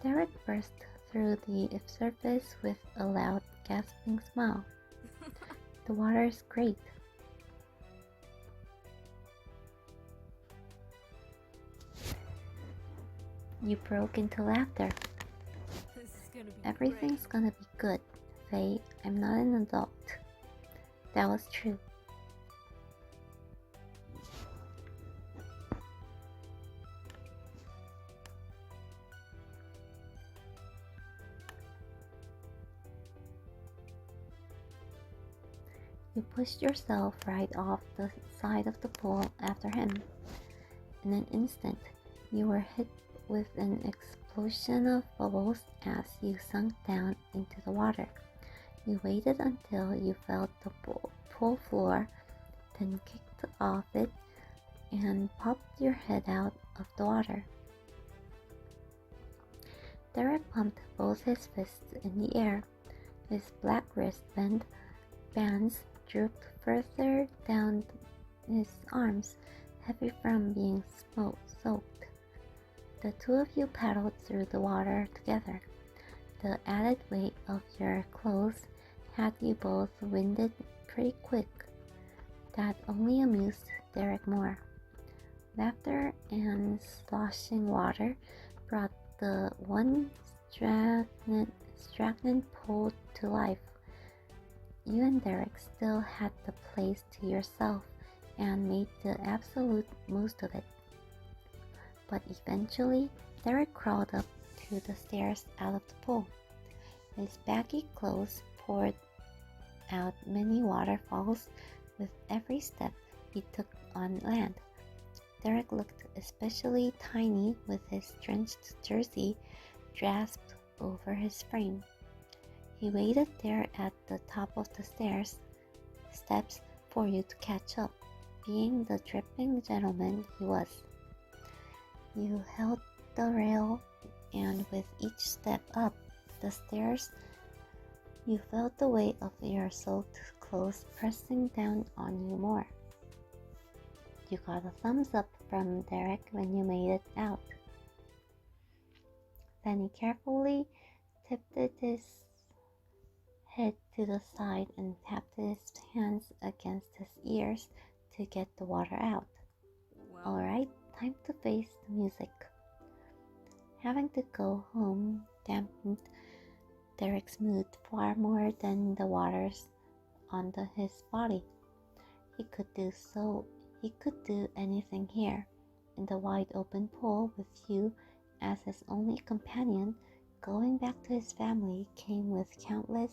Derek burst through the surface with a loud, gasping smile. The water is great. You broke into laughter. gonna be Everything's great. gonna be good, Faye. I'm not an adult. That was true. You pushed yourself right off the side of the pool after him. In an instant, you were hit with an explosion of bubbles as you sunk down into the water. You waited until you felt the pool floor, then kicked off it and popped your head out of the water. Derek pumped both his fists in the air. His black bands drooped further down his arms, heavy from being soaked. The two of you paddled through the water together. The added weight of your clothes had you both winded pretty quick. That only amused Derek more. Laughter and sloshing water brought the one stagnant pool to life. You and Derek still had the place to yourself and made the absolute most of it. But eventually, Derek crawled up to the stairs out of the pool. His baggy clothes poured out many waterfalls with every step he took on land. Derek looked especially tiny with his drenched jersey draped over his frame. He waited there at the top of the steps for you to catch up, being the dripping gentleman he was. You held the rail, and with each step up the stairs, you felt the weight of your soaked clothes pressing down on you more. You got a thumbs up from Derek when you made it out. Then he carefully tipped his head to the side and tapped his hands against his ears to get the water out. Well, Alright, time to face the music. Having to go home dampened Derek's mood far more than the waters on his body. He could do anything here, in the wide open pool with you as his only companion. Going back to his family came with countless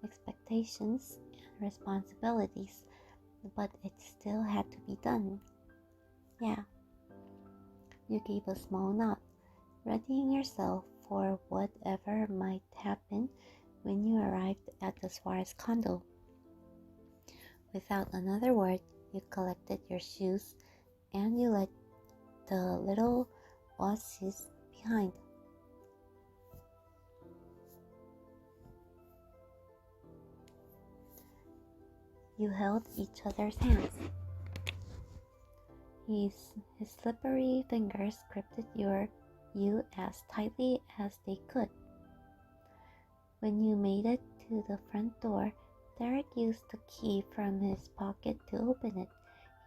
expectations and responsibilities, but it still had to be done. Yeah. You gave a small nod, readying yourself for whatever might happen when you arrived at the Suarez condo. Without another word, you collected your shoes and you left the little oasis behind. You held each other's hands. His slippery fingers gripped you as tightly as they could. When you made it to the front door, Derek used the key from his pocket to open it.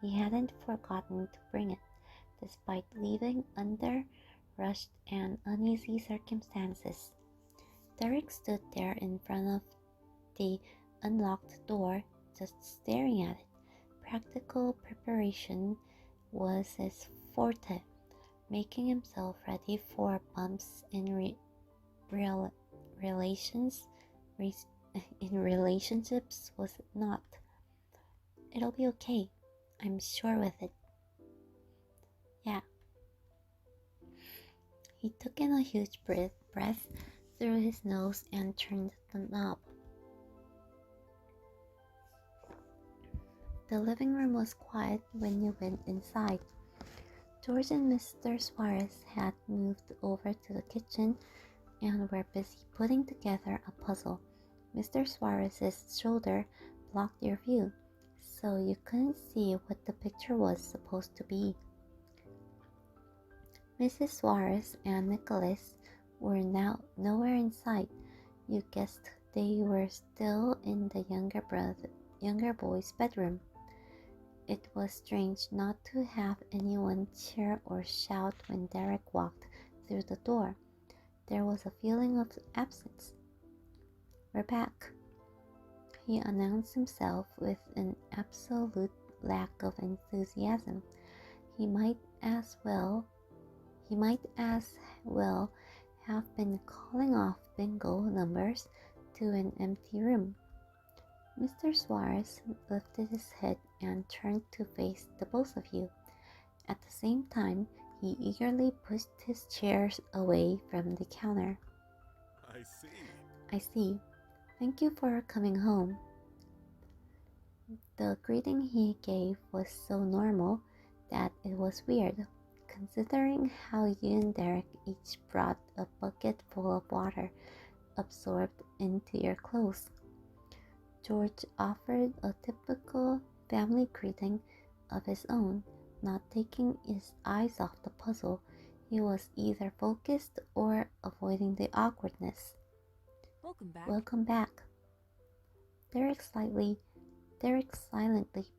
He hadn't forgotten to bring it, despite leaving under rushed and uneasy circumstances. Derek stood there in front of the unlocked door, just staring at it. Practical preparation was his forte. Making himself ready for bumps in relationships was not. It'll be okay. I'm sure with it. Yeah. He took in a huge breath through his nose and turned the knob. The living room was quiet when you went inside. George and Mr. Suarez had moved over to the kitchen and were busy putting together a puzzle. Mr. Suarez's shoulder blocked your view, so you couldn't see what the picture was supposed to be. Mrs. Suarez and Nicholas were now nowhere in sight. You guessed they were still in the younger boy's bedroom. It was strange not to have anyone cheer or shout when Derek walked through the door. There was a feeling of absence. "We're back," he announced himself with an absolute lack of enthusiasm. He might as well have been calling off bingo numbers to an empty room. Mr. Suarez lifted his head and turned to face the both of you. At the same time, he eagerly pushed his chairs away from the counter. I see. Thank you for coming home." The greeting he gave was so normal that it was weird, considering how you and Derek each brought a bucket full of water absorbed into your clothes. George offered a typical family greeting of his own, not taking his eyes off the puzzle. He was either focused or avoiding the awkwardness. Welcome back. Derek silently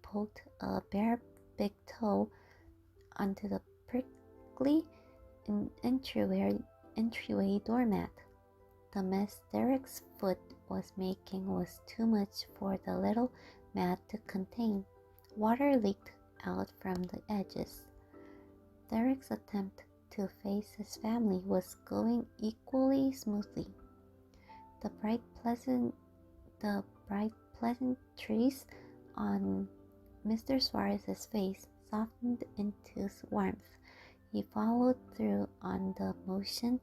poked a bare big toe onto the prickly entryway doormat. The mess Derek's foot was making was too much for the little mat to contain. Water leaked out from the edges. Derek's attempt to face his family was going equally smoothly. The bright pleasantries on Mr. Suarez's face softened into warmth. He followed through on the motion.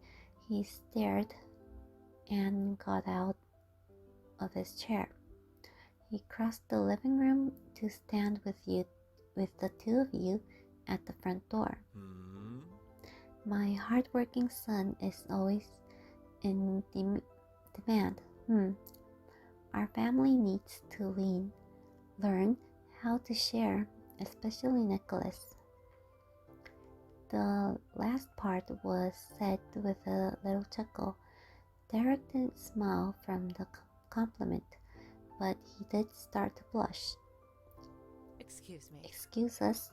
He stared and got out of his chair. He crossed the living room to stand with the two of you at the front door. "My hardworking son is always in demand. Our family needs to learn how to share, especially Nicholas." The last part was said with a little chuckle. Derek didn't smile from the compliment, but he did start to blush. Excuse me. "Excuse us."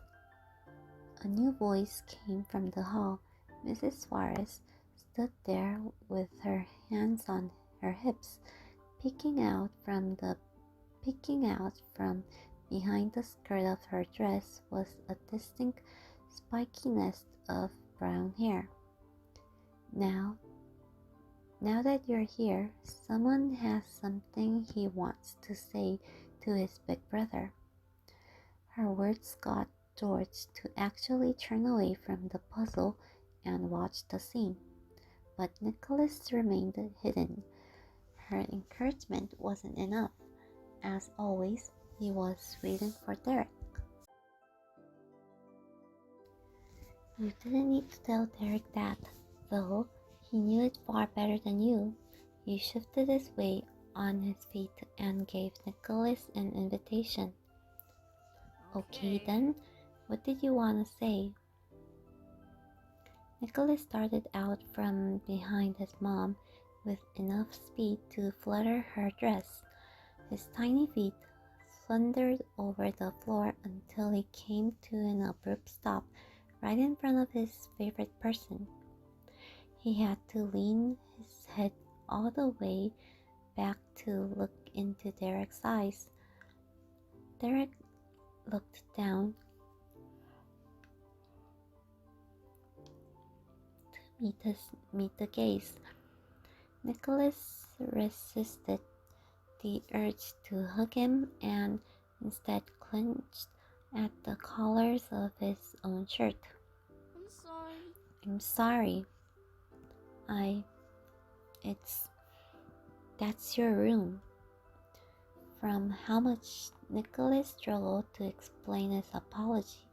A new voice came from the hall. Mrs. Suarez stood there with her hands on her hips, peeking out from behind the skirt of her dress was a distinct spiky nest of brown hair. Now that you're here, someone has something he wants to say to his big brother." Her words got George to actually turn away from the puzzle and watch the scene, but Nicholas remained hidden. Her encouragement wasn't enough. As always, he was waiting for Derek. You didn't need to tell Derek that, though. He knew it far better than you. He shifted his weight on his feet and gave Nicholas an invitation. Okay then, what did you want to say? Nicholas started out from behind his mom with enough speed to flutter her dress. His tiny feet thundered over the floor until he came to an abrupt stop right in front of his favorite person. He had to lean his head all the way back to look into Derek's eyes. Derek looked down to meet the gaze. Nicholas resisted the urge to hug him and instead clenched at the collars of his own shirt. I'm sorry. That's your room." From how much Nicholas struggled to explain his apology,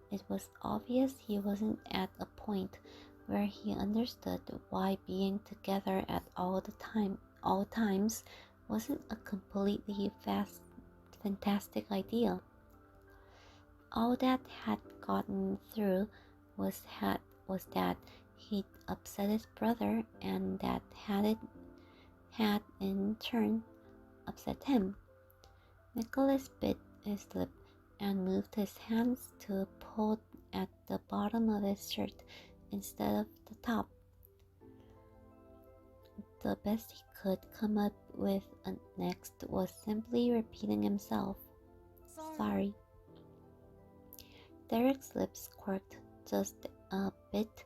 it was obvious he wasn't at a point where he understood why being together at all times wasn't a completely fantastic idea. All that had gotten through was that he'd upset his brother, and that had in turn upset him. Nicholas bit his lip and moved his hands to pull at the bottom of his shirt instead of the top. The best he could come up with next was simply repeating himself, sorry. Derek's lips quirked just a bit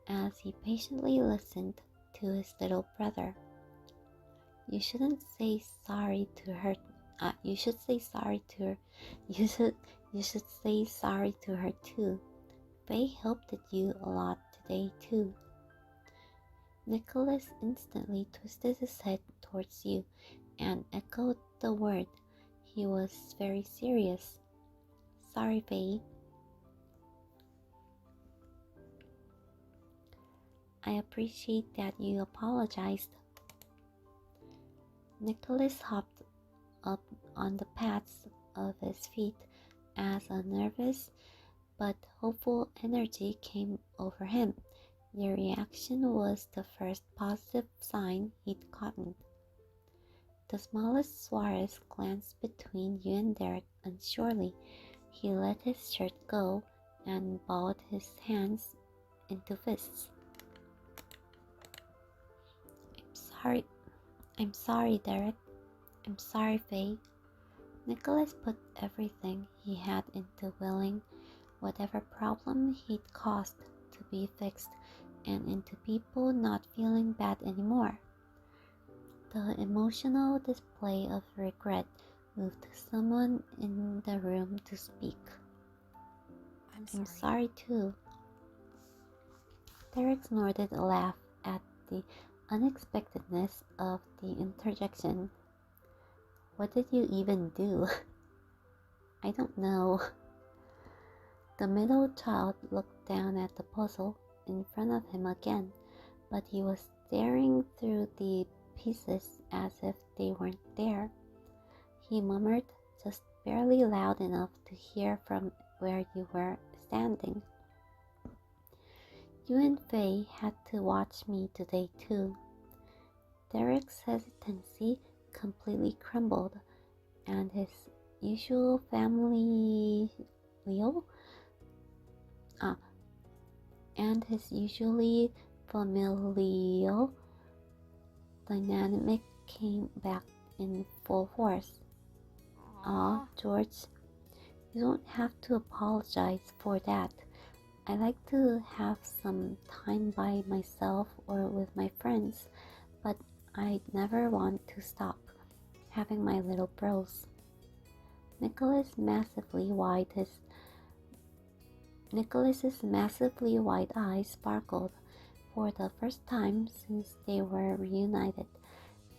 as he patiently listened to his little brother. You shouldn't say sorry to her. You should say sorry to her. You should say sorry to her too. Faye helped you a lot today too. Nicholas instantly twisted his head towards you and echoed the word. He was very serious. Sorry, Faye. I appreciate that you apologized. Nicholas hopped up on the pads of his feet as a nervous but hopeful energy came over him. Your reaction was the first positive sign he'd gotten. The smallest Suarez glanced between you and Derek unsurely. He let his shirt go and balled his hands into fists. I'm sorry, Derek. I'm sorry, Faye. Nicholas put everything he had into willing whatever problem he'd caused to be fixed and into people not feeling bad anymore. The emotional display of regret moved someone in the room to speak. I'm sorry too. Derek snorted a laugh at the unexpectedness of the interjection. What did you even do? I don't know. The middle child looked down at the puzzle in front of him again, but he was staring through the pieces as if they weren't there. He murmured, just barely loud enough to hear from where you were standing. You and Faye had to watch me today too. Derek's hesitancy completely crumbled, and his usual familial dynamic came back in full force. Aw, George, you don't have to apologize for that. I like to have some time by myself or with my friends, but I'd never want to stop having my little bros. Nicholas's massively wide eyes sparkled. For the first time since they were reunited,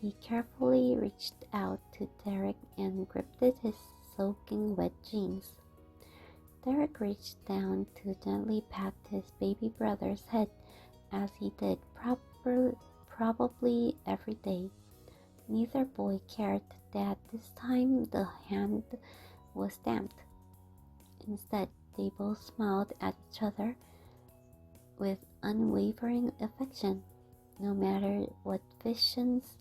he carefully reached out to Derek and gripped his soaking wet jeans. Derek reached down to gently pat his baby brother's head, as he did probably every day. Neither boy cared that this time the hand was damped. Instead, they both smiled at each other with unwavering affection. No matter what visions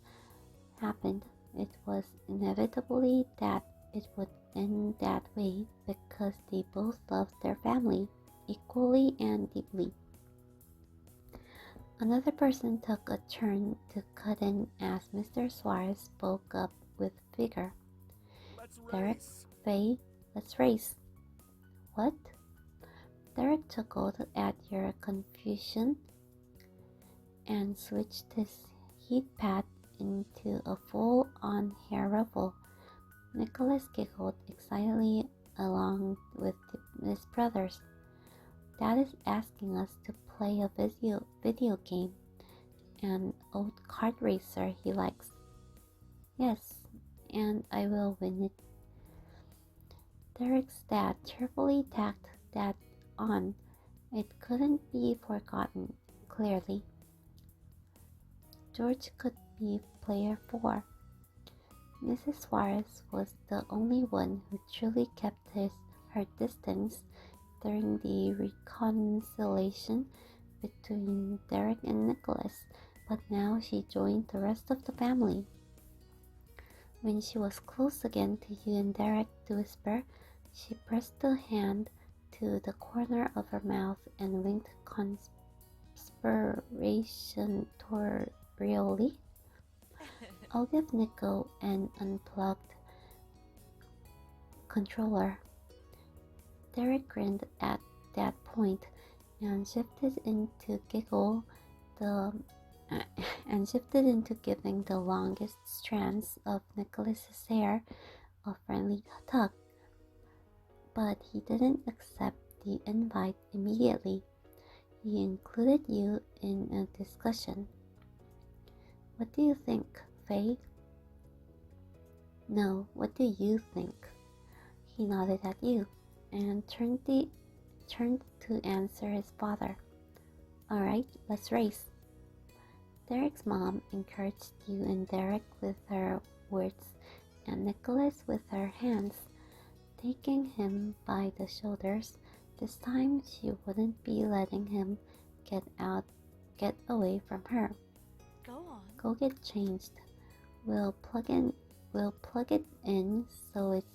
happened, it was inevitably that it would end that way because they both loved their family equally and deeply. Another person took a turn to cut in as Mr. Suarez spoke up with vigor. Derek, Faye, let's race. What? Derek chuckled at your confusion and switched his heat pad into a full-on hair ruffle. Nicholas giggled excitedly along with his brothers. Dad is asking us to play a video game, an old kart racer he likes. Yes, and I will win it. Derek's dad cheerfully tacked that on. It couldn't be forgotten, clearly. George could be player 4. Mrs. Suarez was the only one who truly kept her distance during the reconciliation between Derek and Nicholas, but now she joined the rest of the family. When she was close again to you and Derek to whisper, she pressed a hand to the corner of her mouth and winked conspiratorially. I'll give Nico an unplugged controller. Derek grinned at that point and shifted into giving the longest strands of Nicholas's hair a friendly tug. But he didn't accept the invite immediately. He included you in a discussion. What do you think, Faye? No, what do you think? He nodded at you and turned to answer his father. All right, let's race. Derek's mom encouraged you and Derek with her words and Nicholas with her hands, taking him by the shoulders. This time she wouldn't be letting him get away from her. Go on. Go get changed. We'll plug it in so it's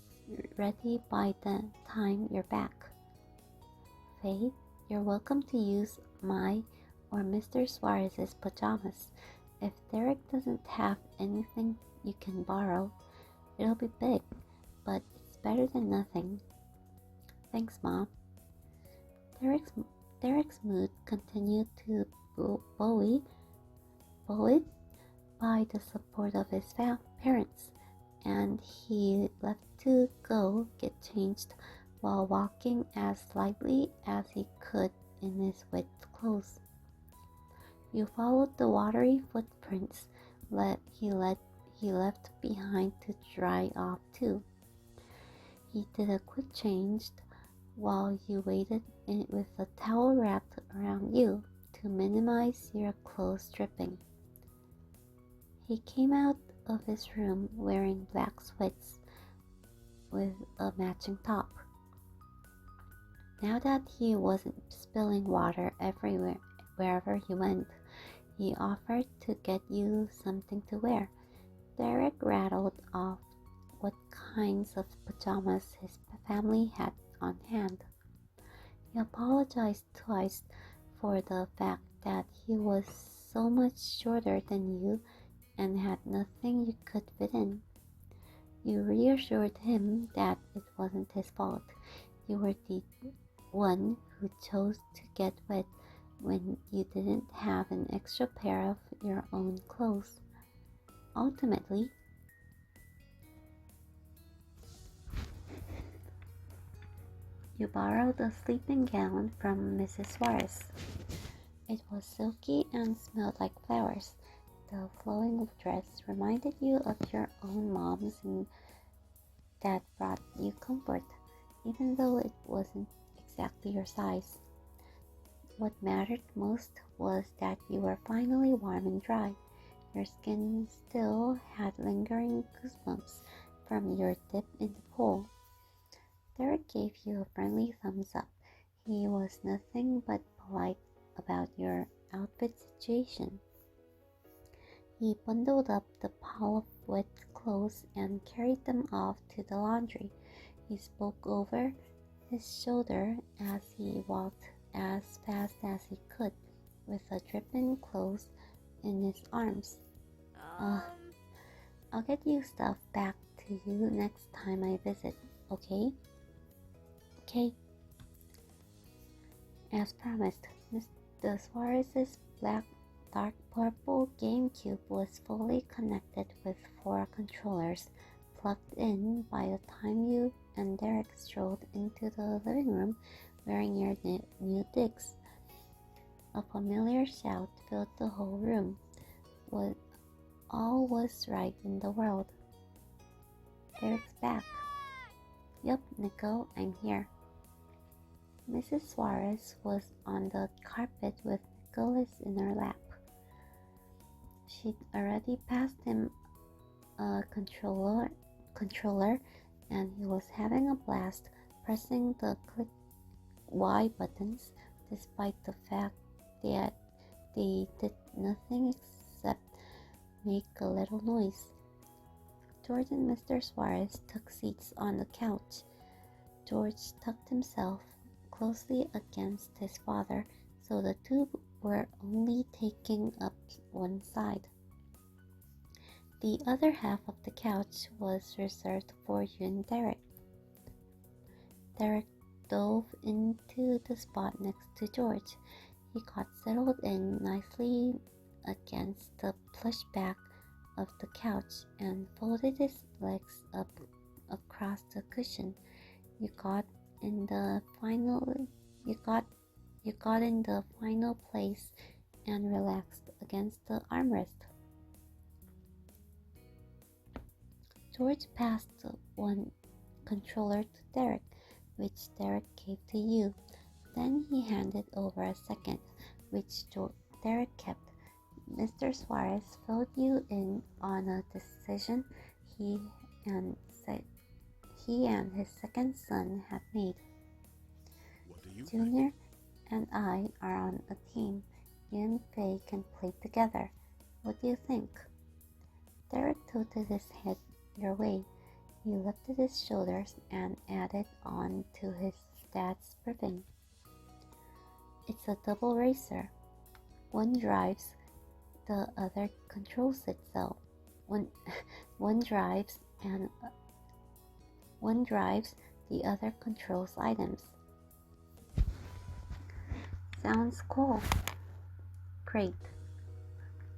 ready by the time you're back. Faye, you're welcome to use my or Mr. Suarez's pajamas. If Derek doesn't have anything you can borrow, it'll be big, but it's better than nothing. Thanks, Mom. Derek's mood continued to buoyed by the support of his parents, and he left to go get changed while walking as lightly as he could in his wet clothes. You followed the watery footprints he left behind to dry off too. He did a quick change while you waited with a towel wrapped around you to minimize your clothes dripping. He came out of his room wearing black sweats with a matching top. Now that he wasn't spilling water everywhere wherever he went, he offered to get you something to wear. Derek rattled off what kinds of pajamas his family had on hand. He apologized twice for the fact that he was so much shorter than you and had nothing you could fit in. You reassured him that it wasn't his fault. You were the one who chose to get wet when you didn't have an extra pair of your own clothes. Ultimately, you borrowed a sleeping gown from Mrs. Suarez. It was silky and smelled like flowers. The flowing dress reminded you of your own mom's, and that brought you comfort, even though it wasn't exactly your size. What mattered most was that you were finally warm and dry. Your skin still had lingering goosebumps from your dip in the pool. Derek gave you a friendly thumbs up. He was nothing but polite about your outfit situation. He bundled up the pile of wet clothes and carried them off to the laundry. He spoke over his shoulder as he walked as fast as he could, with the dripping clothes in his arms. I'll get you stuff back to you next time I visit, okay? Okay. As promised, Mr. Suarez's dark purple GameCube was fully connected with 4 controllers plugged in by the time you and Derek strolled into the living room wearing your new digs. A familiar shout filled the whole room. All was right in the world. Derek's back. Yup, Nico, I'm here. Mrs. Suarez was on the carpet with Nicholas in her lap. She'd already passed him a controller and he was having a blast pressing the click Y buttons despite the fact that they did nothing except make a little noise. George and Mr. Suarez took seats on the couch. George tucked himself closely against his father, so the two were only taking up one side. The other half of the couch was reserved for you and Derek. Derek dove into the spot next to George. He got settled in nicely against the plush back of the couch and folded his legs up across the cushion. You got in the final place and relaxed against the armrest. George passed one controller to Derek, which Derek gave to you. Then he handed over a second, which Derek kept. Mr. Suarez filled you in on a decision he and his second son had made. What do you Junior and I are on a team. You and Faye can play together. What do you think? Derek tilted his head your way. He lifted his shoulders and added on to his dad's briefing. It's a double racer. One drives, the other controls itself. One drives, the other controls items. Sounds cool. Great.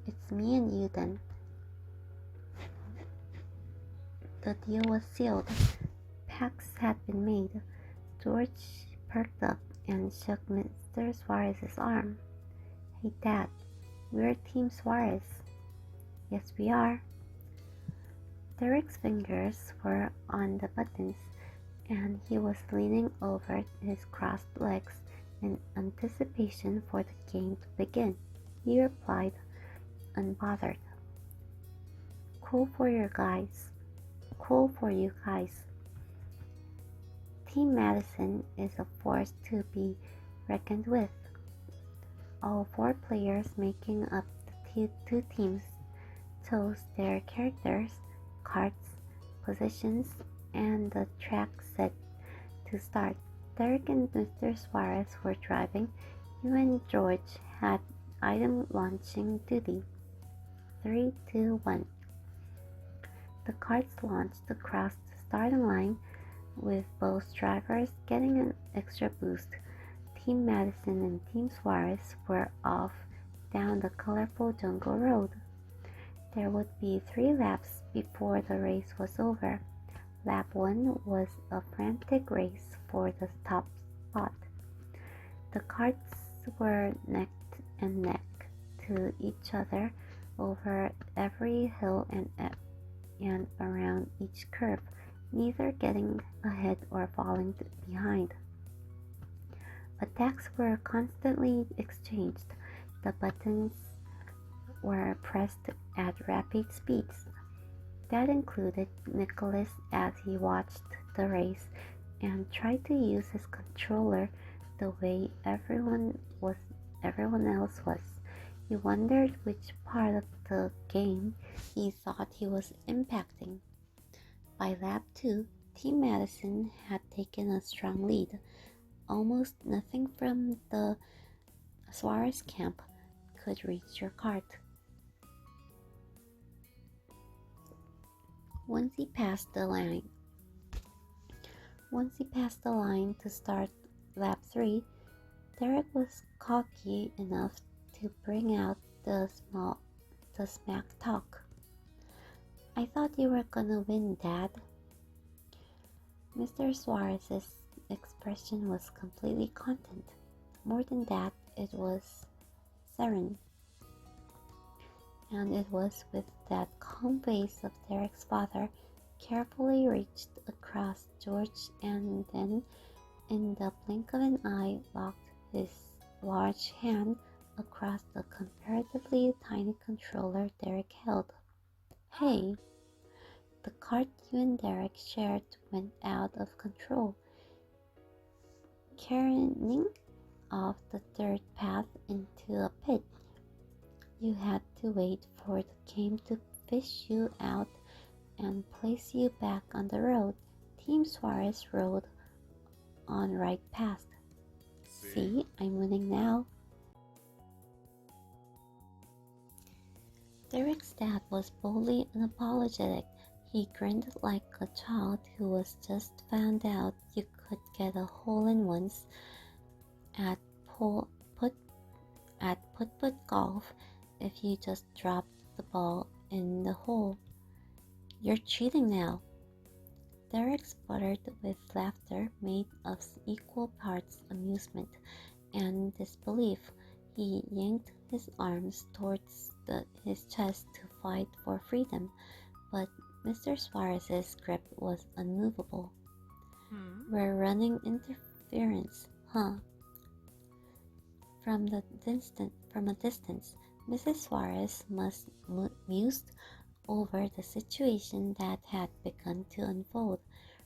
It's me and you then. The deal was sealed. Pacts had been made. George perked up and shook Mr. Suarez's arm. Hey Dad, we're Team Suarez. Yes, we are. Derek's fingers were on the buttons, and he was leaning over his crossed legs in anticipation for the game to begin. He replied, unbothered. Cool for you guys. Team Madison is a force to be reckoned with. All 4 players making up the 2 teams chose their characters, cards, positions, and the track set to start. Derek and Mr. Suarez were driving. You and George had item launching duty. 3, 2, 1. The carts launched across the starting line, with both drivers getting an extra boost. Team Madison and Team Suarez were off down the colorful jungle road. There would be 3 laps before the race was over. Lap 1 was a frantic race for the top spot. The carts were neck and neck to each other over every hill and around each curve, neither getting ahead or falling behind. Attacks were constantly exchanged. The buttons were pressed at rapid speeds. That included Nicholas as he watched the race and tried to use his controller the way everyone else was. He wondered which part of the game he thought he was impacting. By lap 2, Team Madison had taken a strong lead. Almost nothing from the Suarez camp could reach your cart. Once he passed the line to start lap 3, Derek was cocky enough to bring out the smack talk. I thought you were gonna win, Dad. Mr. Suarez's expression was completely content. More than that, it was serene. And it was with that calm face of Derek's father carefully reached across George and then, in the blink of an eye, locked his large hand across the comparatively tiny controller Derek held. Hey! The cart you and Derek shared went out of control, careening off the dirt path into a pit. You had to wait for the game to fish you out and place you back on the road. Team Suarez rode on right past. See, I'm winning now. Derek's dad was boldly unapologetic. He grinned like a child who was just found out you could get a hole-in-ones at putt putt golf if you just dropped the ball in the hole. You're cheating now. Derek sputtered with laughter made of equal parts amusement and disbelief. He yanked his arms towards his chest to fight for freedom, but Mr. Suarez's grip was unmovable. We're running interference, huh? From a distance, Mrs. Suarez mused over the situation that had begun to unfold.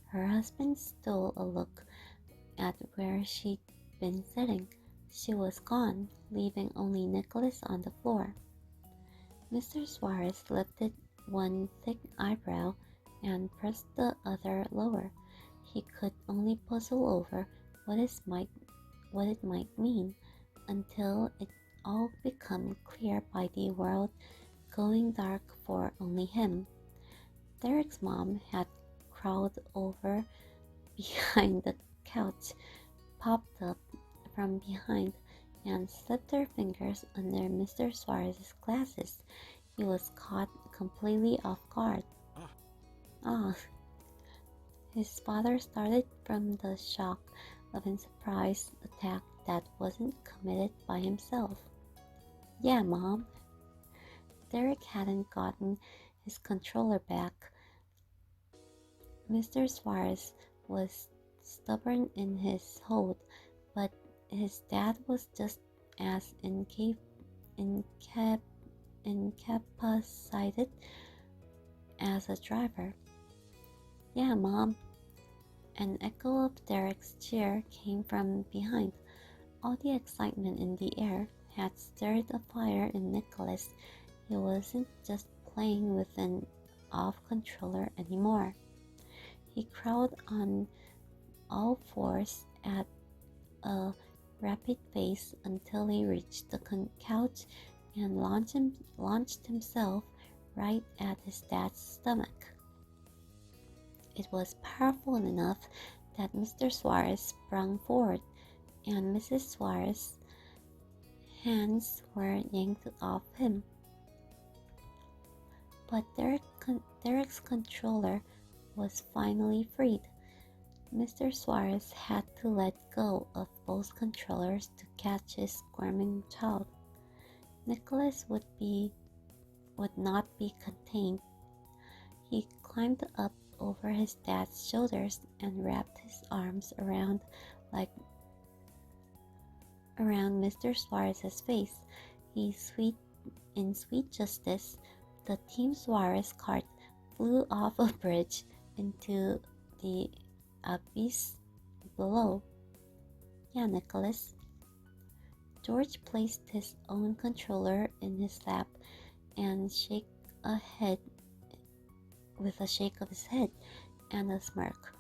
Her husband stole a look at where she'd been sitting. She was gone, leaving only Nicholas on the floor. Mr. Suarez lifted one thick eyebrow and pressed the other lower. He could only puzzle over what it might mean until it all became clear by the world going dark for only him. Derek's mom had crawled over behind the couch, popped up from behind, and slipped her fingers under Mr. Suarez's glasses. He was caught completely off guard. Ah! His father started from the shock of a surprise attack that wasn't committed by himself. Yeah, Mom. Derek hadn't gotten his controller back. Mr. Suarez was stubborn in his hold, but his dad was just as incapacitated as a driver. Yeah, Mom. An echo of Derek's cheer came from behind. All the excitement in the air had stirred a fire in Nicholas. He wasn't just playing with an off-controller anymore. He crawled on all fours at a rapid pace until he reached the couch and launched himself right at his dad's stomach. It was powerful enough that Mr. Suarez sprung forward, and Mrs. Suarez's hands were yanked off him. But Derek's controller was finally freed. Mr. Suarez had to let go of both controllers to catch his squirming child. Nicholas would not be contained. He climbed up over his dad's shoulders and wrapped his arms around Mr. Suarez's face. In sweet justice, the Team Suarez cart flew off a bridge into the abyss below. Yeah, Nicholas. George placed his own controller in his lap and with a shake of his head and a smirk.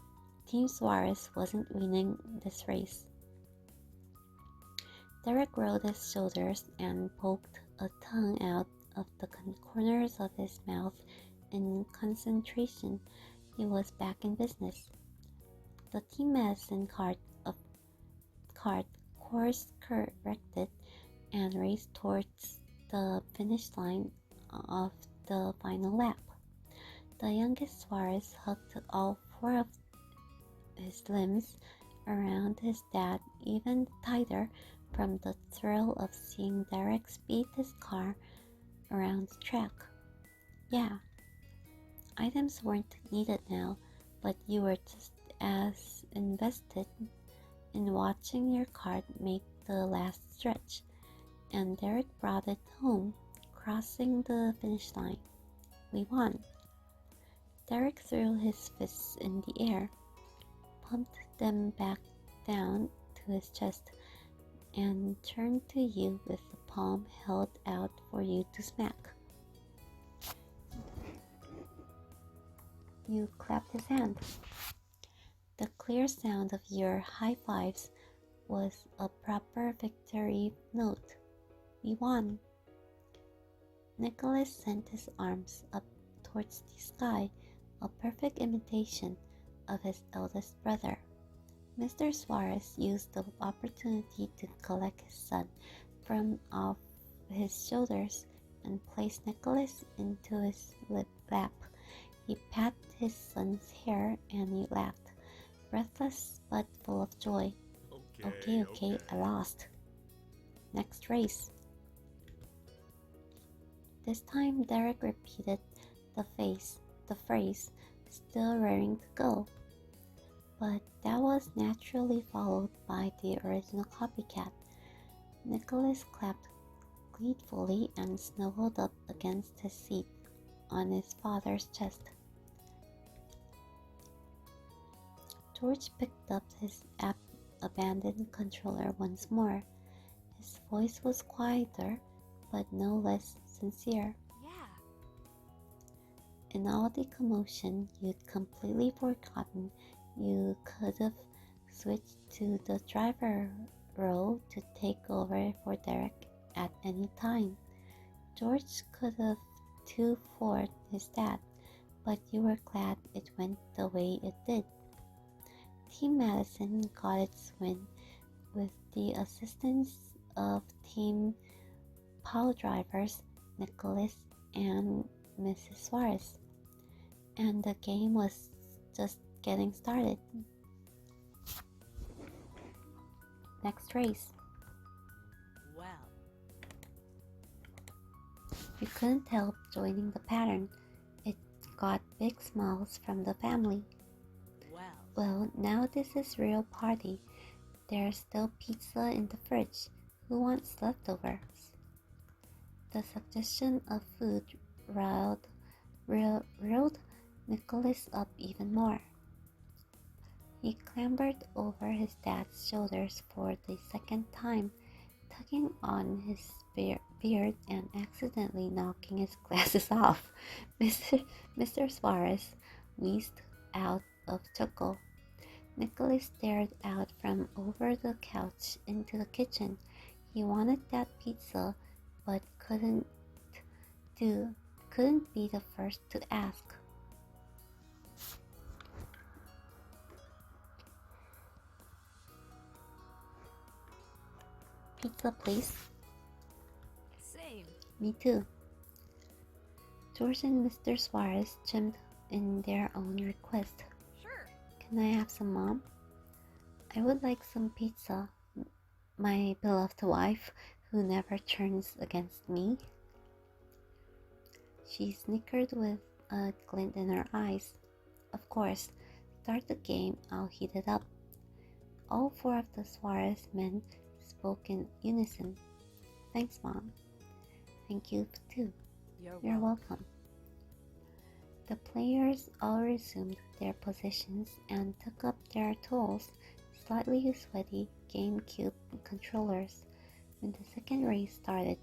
Team Suarez wasn't winning this race. Derek rolled his shoulders and poked a tongue out of the corners of his mouth in concentration. He was back in business. The team medicine cart course corrected and raced towards the finish line of the final lap. The youngest Suarez hugged all four of his limbs around his dad even tighter from the thrill of seeing Derek speed his car around the track. Yeah, items weren't needed now, but you were just as invested in watching your car make the last stretch, and Derek brought it home, crossing the finish line. We won. Derek threw his fists in the air, pumped them back down to his chest, and turned to you with the palm held out for you to smack. You clapped his hand. The clear sound of your high fives was a proper victory note. We won. Nicholas sent his arms up towards the sky, a perfect imitation of his eldest brother. Mr. Suarez used the opportunity to collect his son from off his shoulders and placed Nicholas into his lap. He patted his son's hair and he laughed, breathless but full of joy. Okay, I lost. Next race. This time Derek repeated the phrase, still raring to go. But that was naturally followed by the original copycat. Nicholas clapped gleefully and snuggled up against his seat on his father's chest. George picked up his abandoned controller once more. His voice was quieter, but no less sincere. Yeah. In all the commotion, you'd completely forgotten you could have switched to the driver role to take over for Derek at any time. George could have two-fored his dad, but you were glad it went the way it did. Team Madison got its win with the assistance of Team Pile drivers Nicholas and Mrs. Suarez, and the game was just getting started. Next race. Well. You couldn't help joining the pattern. It got big smiles from the family. Well, now this is real party. There's still pizza in the fridge. Who wants leftovers? The suggestion of food riled Nicholas up even more. He clambered over his dad's shoulders for the second time, tugging on his beard and accidentally knocking his glasses off. Mr. Suarez wheezed out of chuckle. Nicholas stared out from over the couch into the kitchen. He wanted that pizza, but couldn't be the first to ask. Pizza, please. Same. Me too. George and Mr. Suarez chimed in their own request. Sure. Can I have some, Mom? I would like some pizza, my beloved wife, who never turns against me. She snickered with a glint in her eyes. Of course, start the game, I'll heat it up. All four of the Suarez men spoke in unison. Thanks, Mom. Thank you, too. You're welcome. The players all resumed their positions and took up their tools, slightly sweaty GameCube controllers. When the second race started,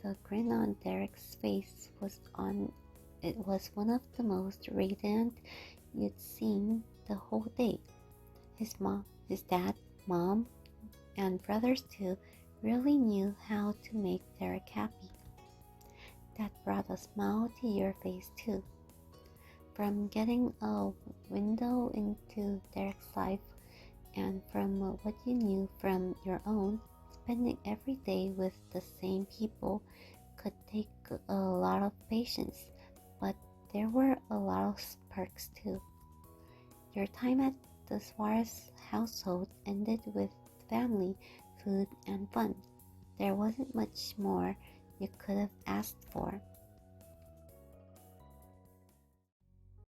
the grin on Derek's face was one of the most radiant you'd seen the whole day. His dad, mom, and brothers too really knew how to make Derek happy. That brought a smile to your face too. From getting a window into Derek's life, and from what you knew from your own, spending every day with the same people could take a lot of patience, but there were a lot of perks too. Your time at the Suarez household ended with family, food, and fun. There wasn't much more you could have asked for.